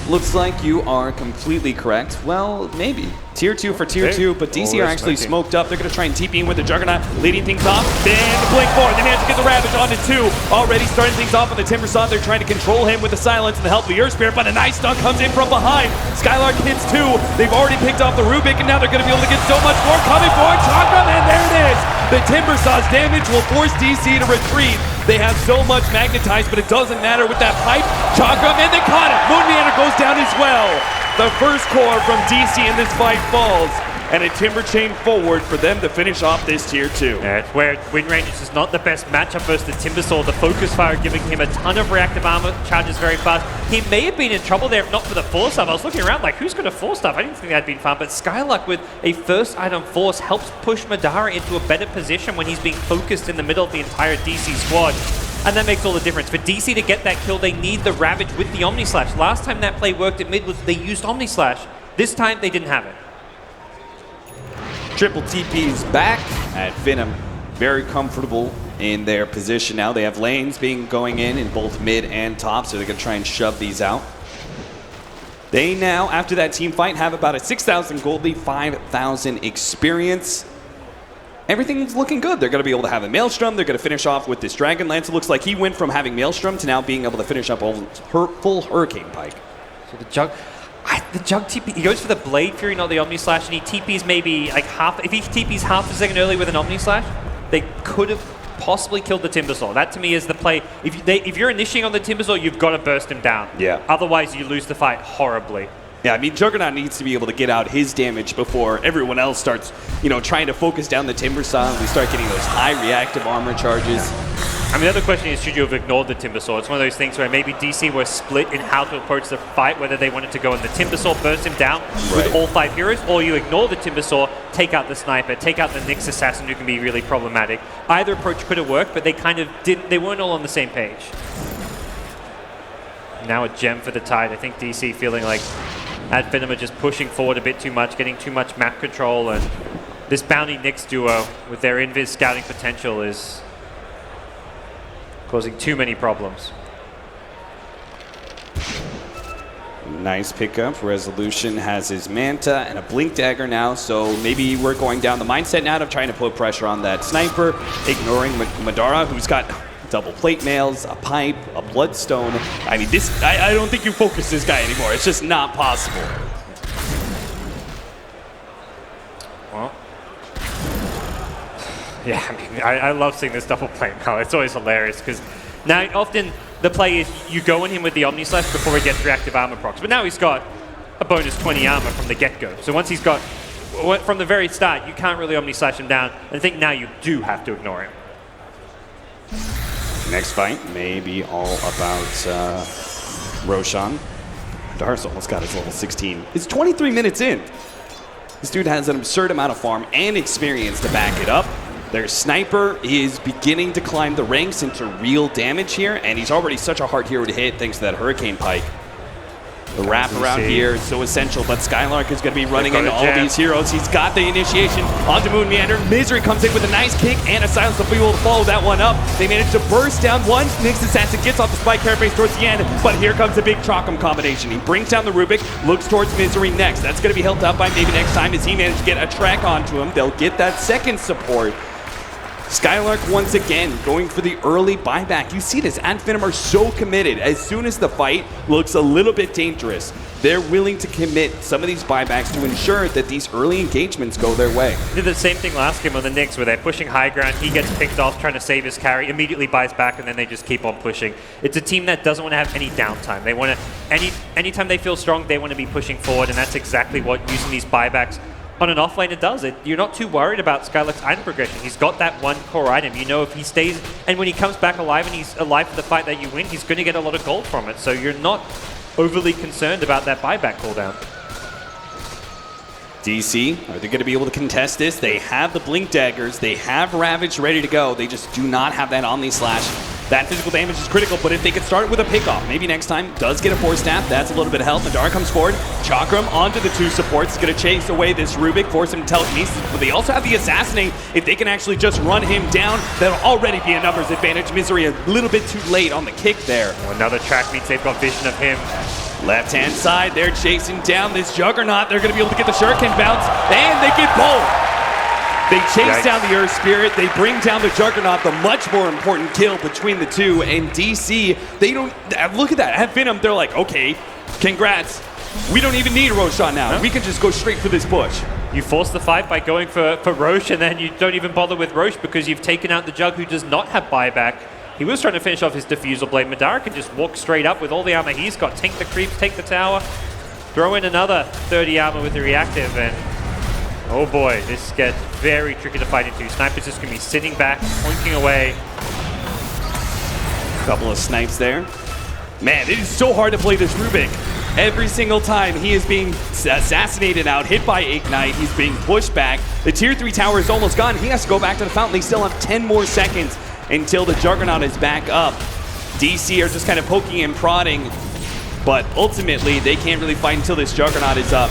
Looks like you are completely correct. Well, maybe. Tier 2 for tier 2, but DC are actually smoked up. They're going to try and TP in with the Juggernaut, leading things off. Then the Blink 4, they manage to get the Ravage onto 2. Already starting things off on the Timbersaw. They're trying to control him with the Silence and the help of the Earth Spirit, but a nice stun comes in from behind. Skylark hits 2. They've already picked off the Rubik, and now they're going to be able to get so much more coming forward. Chakra, and there it is. The Timbersaw's damage will force DC to retreat. They have so much magnetized, but it doesn't matter with that pipe. Chakra, and they caught it. Moon Meander goes down as well. The first core from DC in this fight falls, and a Timber Chain forward for them to finish off this tier 2. Yeah, it's where Wind Rangers is not the best matchup versus the Timbersaw. The Focus Fire giving him a ton of reactive armor, charges very fast. He may have been in trouble there if not for the Force Stuff. I was looking around like, who's going to Force Stuff? I didn't think that'd been fun, but Skylark with a first item Force helps push Madara into a better position when he's being focused in the middle of the entire DC squad. And that makes all the difference. For DC to get that kill, they need the Ravage with the Omni Slash. Last time that play worked at mid was they used Omni Slash. This time they didn't have it. Triple TP's back at Finem. Very comfortable in their position now. They have lanes going in both mid and top, so they're going to try and shove these out. They now, after that team fight, have about a 6,000 gold lead, 5,000 experience. Everything's looking good. They're going to be able to have a Maelstrom. They're going to finish off with this Dragon Lance. It looks like he went from having Maelstrom to now being able to finish up a full Hurricane Pike. So the Jug TP, he goes for the Blade Fury, not the Omni Slash, and he TPs maybe like half. If he TPs half a second early with an Omni Slash, they could have possibly killed the Timbersaw. That to me is the play. If you're initiating on the Timbersaw, you've got to burst him down. Yeah. Otherwise, you lose the fight horribly. Yeah, I mean, Juggernaut needs to be able to get out his damage before everyone else starts, trying to focus down the Timbersaw and we start getting those high reactive armor charges. I mean, the other question is, should you have ignored the Timbersaw? It's one of those things where maybe DC were split in how to approach the fight, whether they wanted to go in the Timbersaw, burst him down with all 5 heroes, or you ignore the Timbersaw, take out the Sniper, take out the Nyx Assassin, who can be really problematic. Either approach could have worked, but they kind of didn't. They weren't all on the same page. Now a gem for the Tide. I think DC feeling like Adfinem are just pushing forward a bit too much, getting too much map control, and this Bounty Nyx duo with their invis scouting potential is causing too many problems. Nice pickup. Resolution has his Manta and a Blink Dagger now, so maybe we're going down the mindset now of trying to put pressure on that Sniper, ignoring Madara, who's got double plate mails, a pipe, a bloodstone. I mean, I don't think you focus this guy anymore. It's just not possible. Well, yeah, I mean, I love seeing this double plate mail. It's always hilarious because now often the play is you go in him with the Omni Slash before he gets reactive armor procs, but now he's got a bonus 20 armor from the get-go. So once he's got, from the very start, you can't really Omni Slash him down, and I think now you do have to ignore him. Next fight may be all about Roshan. Dar's almost got his level 16. It's 23 minutes in. This dude has an absurd amount of farm and experience to back it up. Their Sniper is beginning to climb the ranks into real damage here, and he's already such a hard hero to hit thanks to that Hurricane Pike. The wrap around here is so essential, but Skylark is going to be running into all these heroes. He's got the initiation onto Moon Meander. Misery comes in with a nice kick and a silence to be able to follow that one up. They manage to burst down one. Nyx Assassin gets off the Spike Carapace towards the end, but here comes a big Chocum combination. He brings down the Rubik, looks towards Misery next. That's going to be helped out by maybe next time as he managed to get a track onto him. They'll get that second support. Skylark once again going for the early buyback. You see this, Adfinem are so committed. As soon as the fight looks a little bit dangerous, they're willing to commit some of these buybacks to ensure that these early engagements go their way. They did the same thing last game on the Nyx where they're pushing high ground, he gets picked off trying to save his carry, immediately buys back, and then they just keep on pushing. It's a team that doesn't want to have any downtime. They want to, anytime they feel strong, they want to be pushing forward, and that's exactly what using these buybacks on an off lane it does. You're not too worried about Skylark's item progression. He's got that one core item. You know if he stays, and when he comes back alive and he's alive for the fight that you win, he's going to get a lot of gold from it. So you're not overly concerned about that buyback cooldown. DC, are they going to be able to contest this? They have the Blink Daggers. They have Ravage ready to go. They just do not have that Omni Slash. That physical damage is critical, but if they could start with a pickoff, maybe next time does get a Force Staff, that's a little bit of help. Madara comes forward, Chakram onto the 2 supports. He's going to chase away this Rubik, force him to telekinesis, but they also have the Assassinate. If they can actually just run him down, that'll already be a numbers advantage. Misery a little bit too late on the kick there. Another track meets they've got vision of him. Left-hand side, they're chasing down this Juggernaut. They're going to be able to get the Shuriken bounce, and they get both. They chase down the Earth Spirit. They bring down the Juggernaut, the much more important kill between the two. And DC, they don't, look at that. At Finem, they're like, okay, congrats. We don't even need Roshan now. No. We can just go straight for this push. You force the fight by going for Roche, and then you don't even bother with Roche because you've taken out the Jug who does not have buyback. He was trying to finish off his Diffusal Blade. Madara can just walk straight up with all the armor he's got. Tank the creeps, take the tower, throw in another 30 armor with the reactive, and oh boy, this gets very tricky to fight into. Sniper's just going to be sitting back, pointing away. Couple of snipes there. Man, it is so hard to play this Rubik. Every single time he is being assassinated out, hit by Ignite, he's being pushed back. The tier 3 tower is almost gone. He has to go back to the fountain. They still have 10 more seconds until the Juggernaut is back up. DC are just kind of poking and prodding, but ultimately they can't really fight until this Juggernaut is up.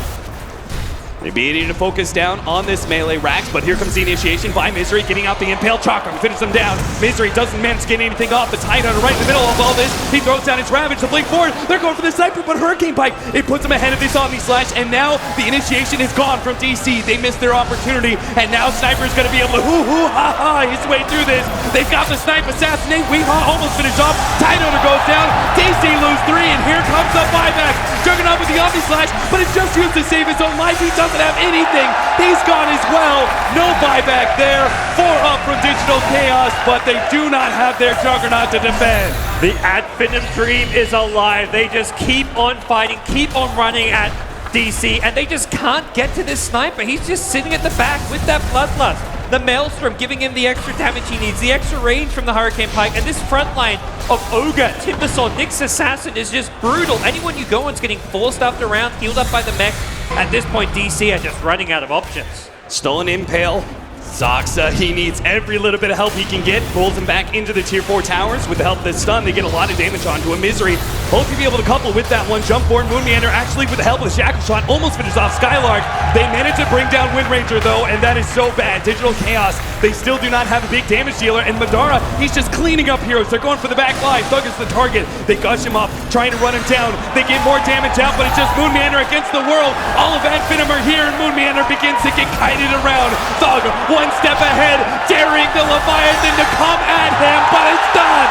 They needing to focus down on this melee Rax, but here comes the initiation by Misery, getting out the Impale Chakram, finish them down. Misery doesn't manage to get anything off. The Tidehunter right in the middle of all this. He throws down his Ravage to blink forward. They're going for the Sniper, but Hurricane Pike, it puts him ahead of this Omni Slash, and now the initiation is gone from DC. They missed their opportunity, and now Sniper's going to be able to hoo-hoo-ha-ha his way through this. They've got the Snipe assassinate. Weehaw almost finished off. Tidehunter goes down. DC lose 3, and here comes the buyback. Juggernaut with the Omni Slash, but it's just used to save his own life. He doesn't have anything. He's gone as well. No buyback there. 4 up from Digital Chaos, but they do not have their Juggernaut to defend. The Ad Finem dream is alive. They just keep on fighting, keep on running at DC, and they just can't get to this Sniper. He's just sitting at the back with that Bloodlust. The Maelstrom giving him the extra damage he needs, the extra range from the Hurricane Pike, and this front line of Ogre, Timbersaw, Nyx Assassin is just brutal. Anyone you go on's getting forced up around, healed up by the mech. At this point, DC are just running out of options. Stolen Impale. Zoxa, he needs every little bit of help he can get. Pulls him back into the tier 4 towers. With the help of this stun, they get a lot of damage onto a Misery. Hope to be able to couple with that one jump forward. Moon Meander actually with the help of the Shackle Shot almost finishes off Skylark. They managed to bring down Wind Ranger though, and that is so bad. Digital Chaos, they still do not have a big damage dealer, and Madara, he's just cleaning up heroes. They're going for the back line. Thug is the target. They gush him up, trying to run him down. They get more damage out, but it's just Moon Meander against the world. All of Ad Finem are here, and Moon Meander begins to get kited around. Thug, one step ahead, daring the Leviathan to come at him, but it's done!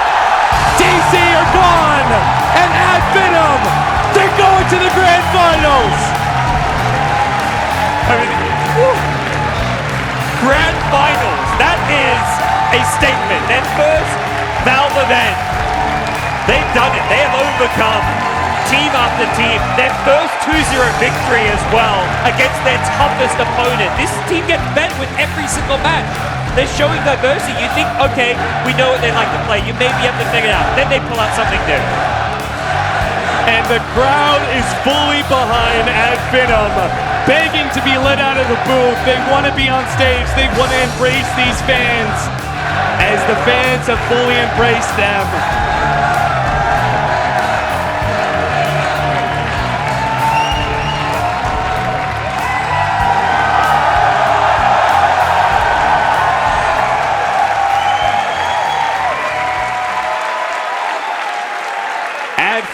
DC are gone! And Ad Finem, they're going to the Grand Finals! Grand Finals, that is a statement. Their first Valve event. They've done it, they have overcome team after team. Their first 2-0 victory as well against their toughest opponent. This team gets better with every single match. They're showing diversity. You think, okay, we know what they like to play. You maybe have to figure it out. Then they pull out something new. And the crowd is fully behind Ad Finem, begging to be let out of the booth. They want to be on stage. They want to embrace these fans, as the fans have fully embraced them.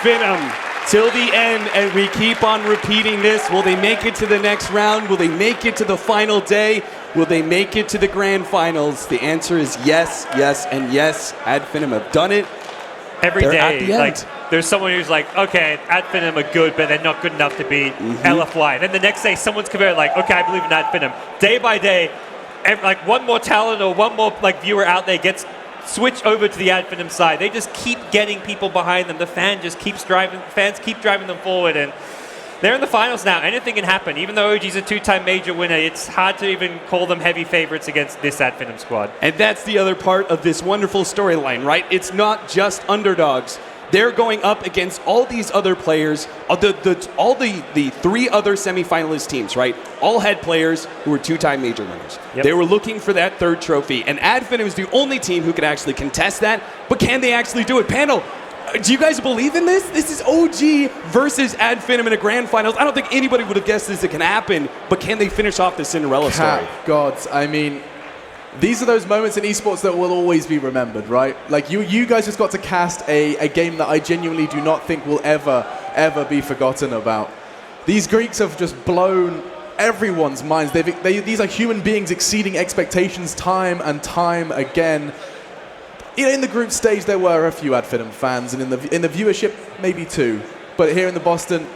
Finem till the end, and we keep on repeating this. Will they make it to the next round? Will they make it to the final day? Will they make it to the grand finals? The answer is yes, yes, and yes. Ad Finem have done it. Every day, like, there's someone who's like, okay, Ad Finem are good, but they're not good enough to beat LFY. And then the next day, someone's converted like, okay, I believe in Ad Finem. Day by day, like one more talent or one more like viewer out there gets switch over to the Ad Finem side. They just keep getting people behind them. The fans keep driving them forward, and they're in the finals now. Anything can happen. Even though OG's a 2-time major winner, it's hard to even call them heavy favorites against this Ad Finem squad. And that's the other part of this wonderful storyline, right? It's not just underdogs. They're going up against all these other players, all the 3 other semifinalist teams, right? All had players who were 2-time major winners. Yep. They were looking for that 3rd trophy, and Ad Finem is the only team who could actually contest that. But can they actually do it? Panel, do you guys believe in this? This is OG versus Ad Finem in a grand finals. I don't think anybody would have guessed this can happen, but can they finish off the Cinderella story? Gods, I mean, these are those moments in esports that will always be remembered, right? Like, you guys just got to cast a game that I genuinely do not think will ever be forgotten about. These Greeks have just blown everyone's minds. These are human beings exceeding expectations time and time again. You know, in the group stage, there were a few Ad Finem fans, and in the viewership, maybe 2. But here in the Boston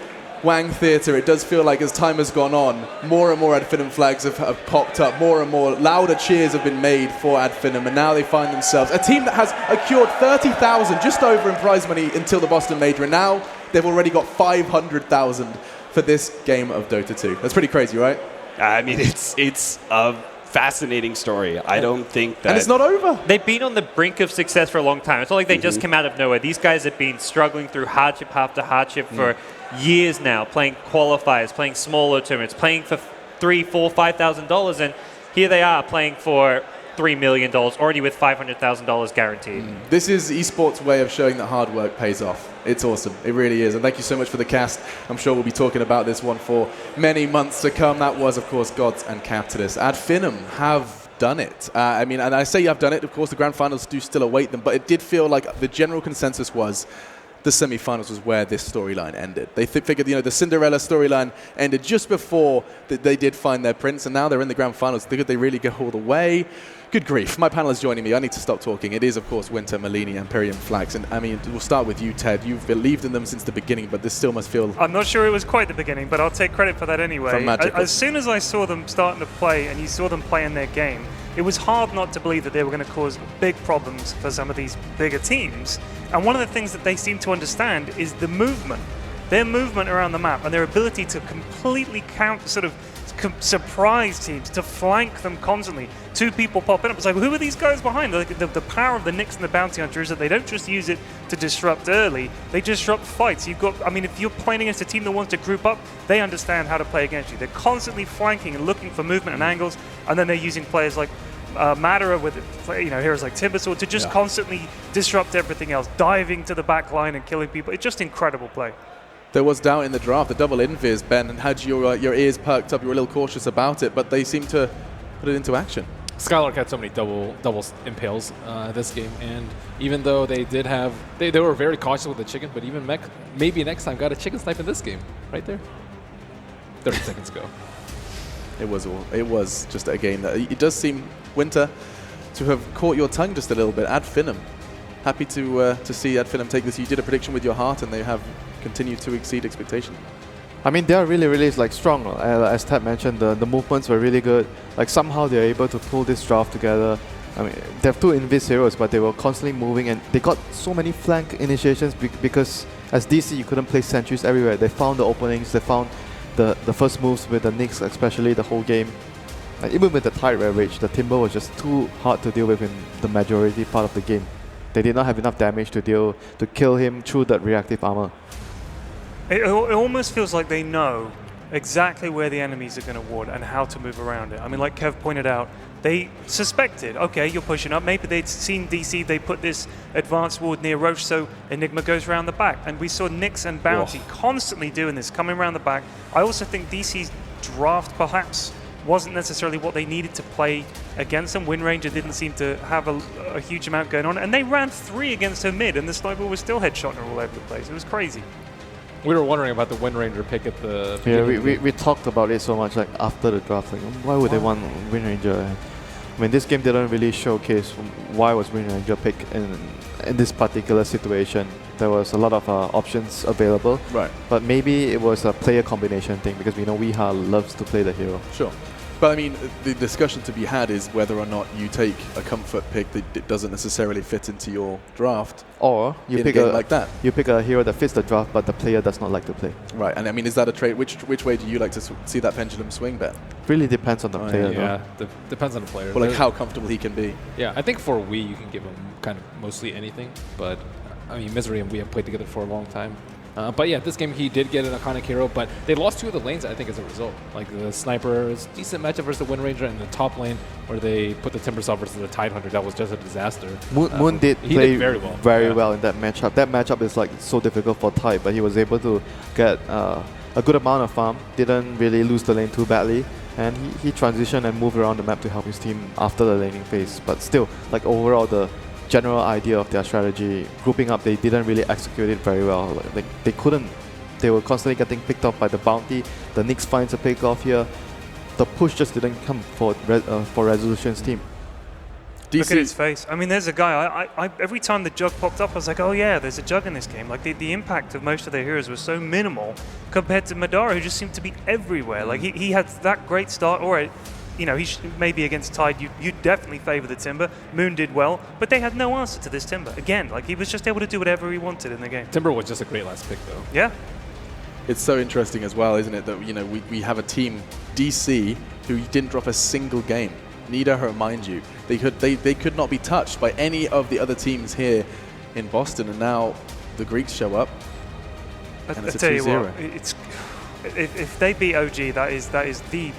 Wang Theatre, it does feel like as time has gone on, more and more Ad Finem flags have popped up, more and more louder cheers have been made for Ad Finem, and now they find themselves a team that has accrued 30,000 just over in prize money until the Boston Major, and now they've already got 500,000 for this game of Dota 2. That's pretty crazy, right? I mean, it's a fascinating story. I don't think that... And it's not over. They've been on the brink of success for a long time. It's not like they just came out of nowhere. These guys have been struggling through hardship after hardship for years now, playing qualifiers, playing smaller tournaments, playing for $3,000, $4,000, $5,000, and here they are playing for $3 million, already with $500,000 guaranteed. This is esports' way of showing that hard work pays off. It's awesome. It really is. And thank you so much for the cast. I'm sure we'll be talking about this one for many months to come. That was, of course, Gods and Capitalist. Ad Finem have done it. I mean, and I say you have done it. Of course, the grand finals do still await them, but it did feel like the general consensus was the semi-finals was where this storyline ended. They figured, the Cinderella storyline ended just before they did find their prince, and now they're in the grand finals. Could they really go all the way? Good grief. My panel is joining me. I need to stop talking. It is, of course, Winter, Malini, Imperium, Flax. And, I mean, we'll start with you, Ted. You've believed in them since the beginning, but this still must feel... I'm not sure it was quite the beginning, but I'll take credit for that anyway. As soon as I saw them starting to play, and you saw them playing their game, it was hard not to believe that they were going to cause big problems for some of these bigger teams. And one of the things that they seem to understand is the movement. Their movement around the map and their ability to completely surprise teams, to flank them constantly. 2 people popping up. It's like, who are these guys behind? The power of the Nyx and the Bounty Hunter is that they don't just use it to disrupt early, they disrupt fights. If you're playing against a team that wants to group up, they understand how to play against you. They're constantly flanking and looking for movement and angles, and then they're using players like Madara with heroes like Timbersaw to just constantly disrupt everything else, diving to the back line and killing people. It's just incredible play. There was doubt in the draft. The double invis, Ben, and had your ears perked up, you were a little cautious about it, but they seem to put it into action. Skylark had so many double impales this game, and even though they did have, they were very cautious with the chicken, but even Mech, maybe next time, got a chicken snipe in this game, right there. 30 seconds ago. It was just a game that it does seem, Winter, to have caught your tongue just a little bit. Ad Finem, happy to see Ad Finem take this. You did a prediction with your heart, and they have continued to exceed expectation. I mean, they are really strong. As Ted mentioned, the movements were really good. Like, somehow they're able to pull this draft together. I mean, they have 2 invis heroes, but they were constantly moving, and they got so many flank initiations because as DC, you couldn't place sentries everywhere. They found the openings, they found the first moves with the Nyx, especially the whole game. And even with the Tide Red Rage, the Timber was just too hard to deal with in the majority part of the game. They did not have enough damage to kill him through that reactive armor. It almost feels like they know exactly where the enemies are going to ward and how to move around it. I mean, like Kev pointed out, they suspected, okay, you're pushing up. Maybe they'd seen DC, they put this advanced ward near Roche, so Enigma goes around the back. And we saw Nyx and Bounty constantly doing this, coming around the back. I also think DC's draft perhaps wasn't necessarily what they needed to play against them. Windranger didn't seem to have a huge amount going on. And they ran 3 against her mid, and the sniper was still headshotting her all over the place. It was crazy. We were wondering about the Windranger pick at the... Yeah, we talked about it so much, like, after the draft. Like, why would they want Windranger? I mean, this game didn't really showcase why was Windranger picked in this particular situation. There was a lot of options available. Right. But maybe it was a player combination thing, because we know Weeha loves to play the hero. Sure. But I mean, the discussion to be had is whether or not you take a comfort pick that doesn't necessarily fit into your draft. Or you in pick a game like that. You pick a hero that fits the draft, but the player does not like to play. Right, and I mean, is that a trade? Which way do you like to see that pendulum swing, Ben? Really depends on the player. Yeah, depends on the player. Well, like how comfortable he can be. Yeah, I think for Wii you can give him kind of mostly anything, but I mean, Misery and we have played together for a long time. But yeah, this game he did get an iconic hero, but they lost 2 of the lanes, I think, as a result. Like the Sniper is a decent matchup versus the Wind Ranger, and the top lane where they put the Timbersaw versus the Tidehunter, that was just a disaster. Moon did play very well in that matchup. That matchup is like so difficult for Tide, but he was able to get a good amount of farm, didn't really lose the lane too badly, and he transitioned and moved around the map to help his team after the laning phase. But still, like overall, the general idea of their strategy, grouping up, they didn't really execute it very well. Like they couldn't. They were constantly getting picked off by the bounty. The Nyx finds a pick off here. The push just didn't come for Resolution's team. Look at his face. I mean, there's a guy. I every time the jug popped up, I was like, oh yeah, there's a jug in this game. Like the impact of most of their heroes was so minimal compared to Madara, who just seemed to be everywhere. Like he had that great start. All right. You know, maybe against Tide, you definitely favor the Timber. Moon did well, but they had no answer to this Timber. Again, like he was just able to do whatever he wanted in the game. Timber was just a great last pick, though. Yeah. It's so interesting as well, isn't it, that we have a team, DC, who didn't drop a single game. Neither, mind you, they could not be touched by any of the other teams here in Boston, and now the Greeks show up. And it's a 2-0. You what, if they beat OG, that is the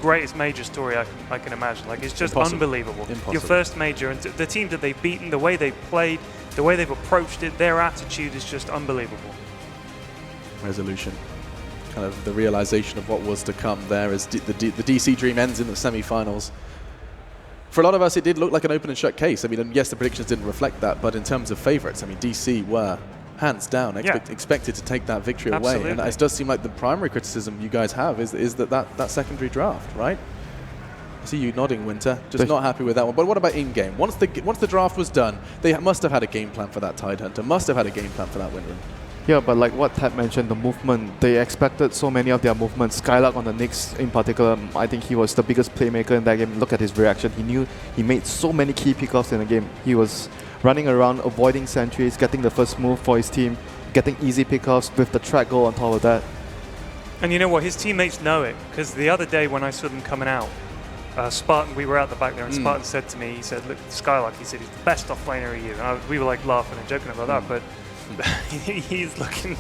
greatest major story I can imagine. Like it's just unbelievable. Your first major, and the team that they've beaten, the way they've played, the way they've approached it, their attitude is just unbelievable. Resolution, kind of the realization of what was to come there as the DC dream ends in the semi-finals. For a lot of us, it did look like an open and shut case. I mean, and yes, the predictions didn't reflect that, but in terms of favorites, I mean, DC were hands down expected to take that victory away, and it does seem like the primary criticism you guys have is that secondary draft, right? I see you nodding, Winter. Just not happy with that one. But what about in-game? Once the draft was done, they must have had a game plan for that Tidehunter, must have had a game plan for that Windrun. Yeah, but like what Ted mentioned, the movement, they expected so many of their movements. Skylark on the Nyx in particular, I think he was the biggest playmaker in that game. Look at his reaction. He knew he made so many key pickoffs in the game. He was running around, avoiding sentries, getting the first move for his team, getting easy pickoffs with the track goal on top of that. And you know what? His teammates know it, because the other day when I saw them coming out, Spartan, we were out the back there, and Spartan said to me, he said, look, Skylark, he said, he's the best off-laner of you. And we were like laughing and joking about that, but he's looking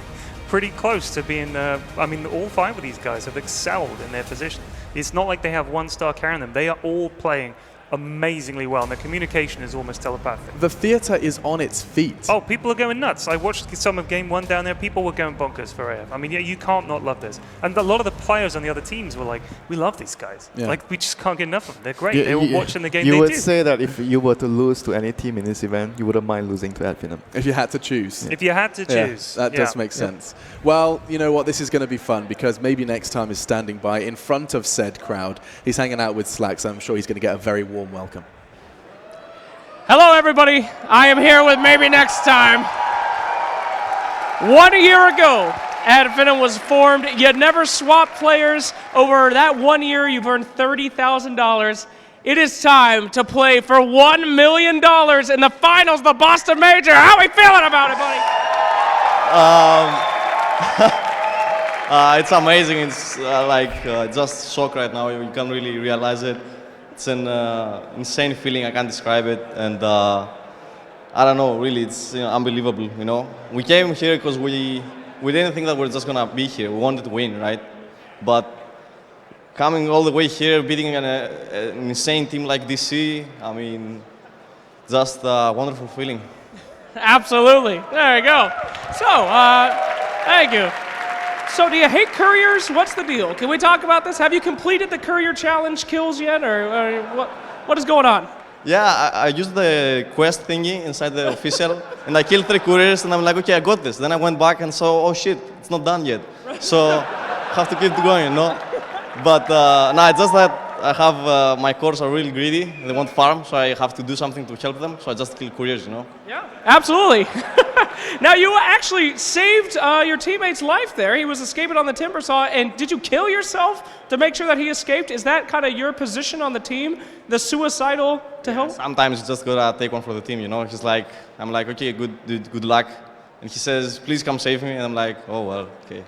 pretty close to being, I mean, all 5 of these guys have excelled in their position. It's not like they have one star carrying them. They are all playing amazingly well, and the communication is almost telepathic. The theater is on its feet. Oh, people are going nuts. I watched some of Game 1 down there. People were going bonkers for AF. I mean, yeah, you can't not love this. And a lot of the players on the other teams were like, we love these guys. Yeah. Like, we just can't get enough of them. They're great. They were watching the game. You would say that if you were to lose to any team in this event, you wouldn't mind losing to Finem. If you had to choose. If you had to choose. That does make sense. Well, you know what? This is going to be fun, because maybe next time is standing by in front of said crowd. He's hanging out with Slack, so I'm sure he's going to get a very warm welcome. Hello, everybody. I am here with Maybe Next Time. 1 year ago, Finem was formed. You never swap players. Over that 1 year, you've earned $30,000. It is time to play for $1 million in the finals of the Boston Major. How are we feeling about it, buddy? It's amazing. It's just shock right now. You can't really realize it. It's an insane feeling. I can't describe it, and I don't know. Really, it's unbelievable. You know, we came here because we didn't think that we're just gonna be here. We wanted to win, right? But coming all the way here, beating an insane team like DC, I mean, just a wonderful feeling. Absolutely. There you go. So, thank you. So do you hate couriers? What's the deal? Can we talk about this? Have you completed the courier challenge kills yet, or what is going on? Yeah, I used the quest thingy inside the official, and I killed 3 couriers, and I'm like, okay, I got this. Then I went back and saw, oh shit, it's not done yet. So have to keep going, you know? But no, it's just that I have, my cores are really greedy. They want farm, so I have to do something to help them. So I just kill couriers, you know? Yeah, absolutely. Now, you actually saved your teammate's life there. He was escaping on the Timbersaw, and did you kill yourself to make sure that he escaped? Is that kind of your position on the team, the suicidal to help? Sometimes you just gotta take one for the team, you know. He's like, I'm like, okay, good, dude, good luck. And he says, please come save me. And I'm like, oh, well, okay.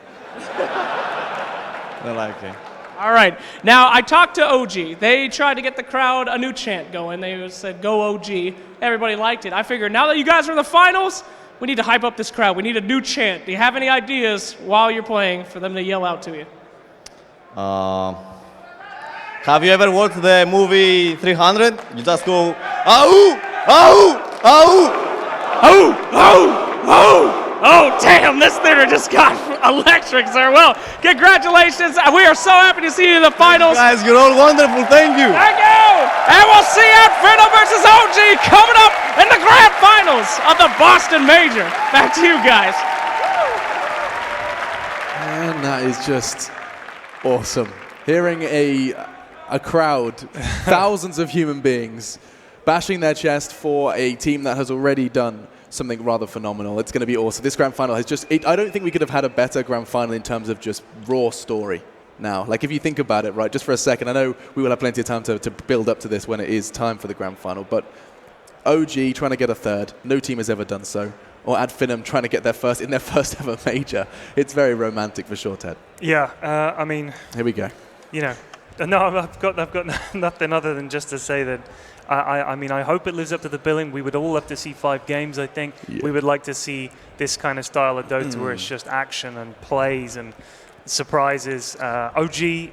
They're like, okay. All right. Now, I talked to OG. They tried to get the crowd a new chant going. They said, go OG. Everybody liked it. I figured now that you guys are in the finals, we need to hype up this crowd. We need a new chant. Do you have any ideas while you're playing for them to yell out to you? Have you ever watched the movie 300? You just go, "Ow! Ow! Ow! Oh, oh, oh! Oh, damn, this theater just got electric, sir. Well, congratulations. We are so happy to see you in the finals. Guys, you're all wonderful. Thank you. Thank you. And we'll see you at Finem versus OG coming up in the grand finals of the Boston Major. Back to you guys. And that is just awesome. Hearing a crowd, thousands of human beings, bashing their chest for a team that has already done something rather phenomenal. It's going to be awesome. This grand final has just, I don't think we could have had a better grand final in terms of just raw story now. Like if you think about it, right, just for a second, I know we will have plenty of time to build up to this when it is time for the grand final, but OG trying to get a third, no team has ever done so, or Ad Finem trying to get their first ever major. It's very romantic for sure, Ted. Yeah, I mean... Here we go. You know, no, I've got nothing other than just to say that I mean, I hope it lives up to the billing. We would all love to see 5 games, I think. Yeah. We would like to see this kind of style of Dota where it's just action and plays and surprises. OG,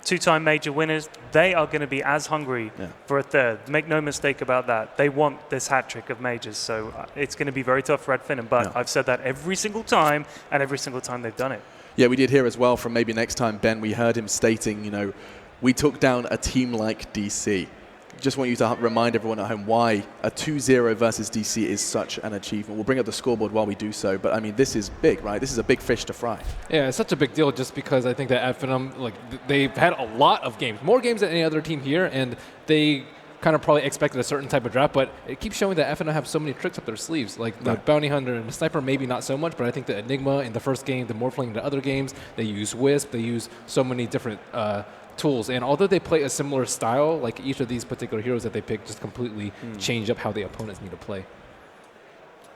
2-time major winners, they are going to be as hungry for a third. Make no mistake about that. They want this hat trick of majors, so it's going to be very tough for Ad Finem, but I've said that every single time, and every single time they've done it. Yeah, we did hear as well from maybe next time, Ben, we heard him stating, you know, we took down a team like DC. Just want you to remind everyone at home why a 2-0 versus DC is such an achievement. We'll bring up the scoreboard while we do so, but I mean, this is big, right? This is a big fish to fry. Yeah, it's such a big deal just because I think that Ad Finem, like, they've had a lot of games, more games than any other team here, and they kind of probably expected a certain type of draft, but it keeps showing that Ad Finem have so many tricks up their sleeves. Like the Bounty Hunter and the Sniper, maybe not so much, but I think the Enigma in the first game, the Morphling in the other games, they use Wisp, they use so many different tools, and although they play a similar style, like each of these particular heroes that they pick just completely change up how the opponents need to play.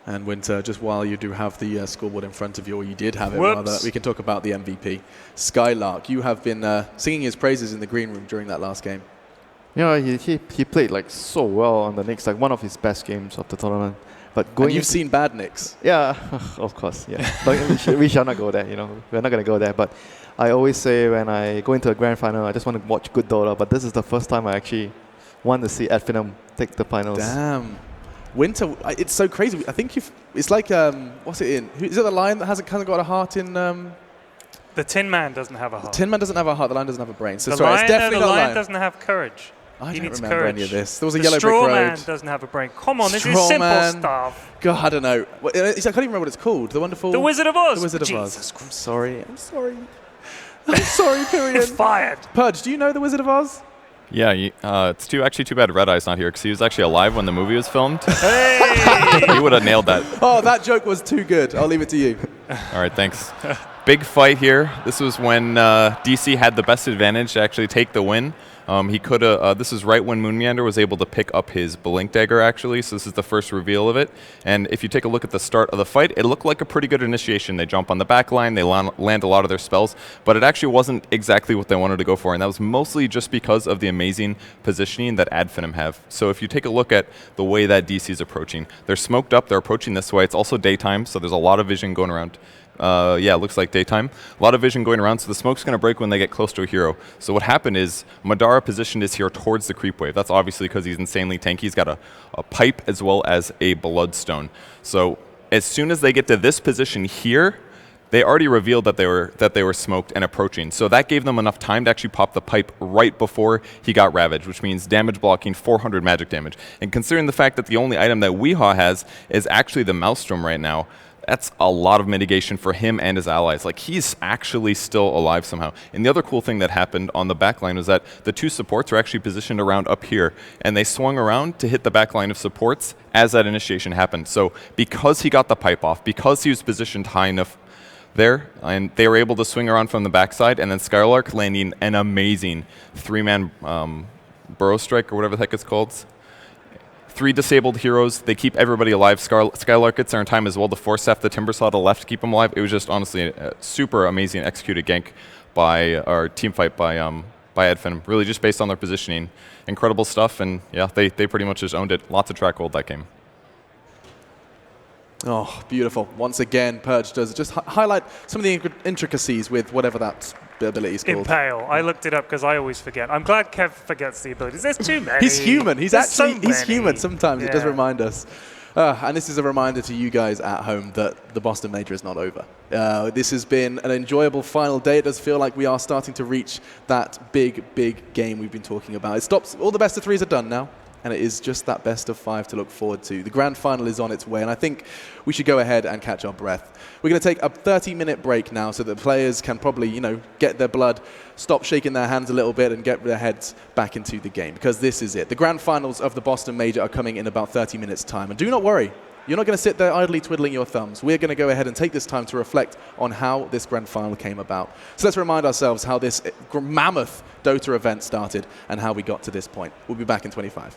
And Winter, just while you do have the scoreboard in front of you, or you did have it rather, we can talk about the MVP. Skylark, you have been singing his praises in the green room during that last game. Yeah, he played like so well on the Knicks, like one of his best games of the tournament. But going and you've seen bad Knicks. Yeah, of course, yeah. But we shall not go there, you know. We're not going to go there, but I always say when I go into a grand final, I just want to watch good Dota, but this is the first time I actually want to see Ad Finem take the finals. Damn. Winter, it's so crazy. I think it's like, what's it in? Is it the Lion that hasn't got a heart in? The Tin Man doesn't have a heart. The Tin Man doesn't have a heart, the Lion doesn't have a brain. So the sorry, lion, it's definitely no, the not Lion doesn't have courage. I don't remember courage. any of this. There was a the yellow brick road. Straw Man doesn't have a brain. Come on, this is simple stuff. God, I don't know. I can't even remember what it's called. The wonderful... The Wizard of Oz. The Wizard of Oz. Jesus Christ. I'm sorry. I'm sorry, Pyrian. It's fired. Purge, do you know The Wizard of Oz? Yeah, it's actually too bad Red Eye's not here because he was actually alive when the movie was filmed. Hey! He would have nailed that. Oh, that joke was too good. I'll leave it to you. All right, thanks. Big fight here. This was when DC had the best advantage to actually take the win. He could have. This is right when Moonmeander was able to pick up his Blink Dagger, actually. So this is the first reveal of it. And if you take a look at the start of the fight, it looked like a pretty good initiation. They jump on the back line, they land a lot of their spells, but it actually wasn't exactly what they wanted to go for. And that was mostly just because of the amazing positioning that Ad Finem have. So if you take a look at the way that DC is approaching, they're smoked up. They're approaching this way. It's also daytime, so there's a lot of vision going around. Yeah, it looks like daytime. A lot of vision going around, so the smoke's going to break when they get close to a hero. So what happened is Madara positioned his hero towards the creep wave. That's obviously because he's insanely tanky. He's got a pipe as well as a bloodstone. So as soon as they get to this position here, they already revealed that they were smoked and approaching. So that gave them enough time to actually pop the pipe right before he got ravaged, which means damage blocking 400 magic damage. And considering the fact that the only item that Weehaw has is actually the Maelstrom right now, that's a lot of mitigation for him and his allies. Like, he's actually still alive somehow. And the other cool thing that happened on the backline was that the two supports are actually positioned around up here, and they swung around to hit the backline of supports as that initiation happened. So because he got the pipe off, because he was positioned high enough there, and they were able to swing around from the backside, and then Skylark landing an amazing 3-man burrow strike, or whatever the heck it's called. 3 disabled heroes. They keep everybody alive. Skylark gets there in time as well to force F the Timbersaw to the left to keep him alive. It was just honestly a super amazing executed gank by our team fight by Finem. Really just based on their positioning. Incredible stuff, and yeah, they pretty much just owned it. Lots of track hold that game. Oh, beautiful. Once again, Purge does just highlight some of the intricacies with whatever that ability is called. Impale. I looked it up because I always forget. I'm glad Kev forgets the abilities. There's too many. He's human. He's human sometimes. Yeah. It does remind us. And this is a reminder to you guys at home that the Boston Major is not over. This has been an enjoyable final day. It does feel like we are starting to reach that big, big game we've been talking about. It stops. All the best of 3s are done now. And it is just that best of 5 to look forward to. The grand final is on its way, and I think we should go ahead and catch our breath. We're going to take a 30-minute break now so that the players can probably, get their blood, stop shaking their hands a little bit, and get their heads back into the game, because this is it. The grand finals of the Boston Major are coming in about 30 minutes' time. And do not worry. You're not going to sit there idly twiddling your thumbs. We're going to go ahead and take this time to reflect on how this grand final came about. So let's remind ourselves how this mammoth Dota event started and how we got to this point. We'll be back in 25.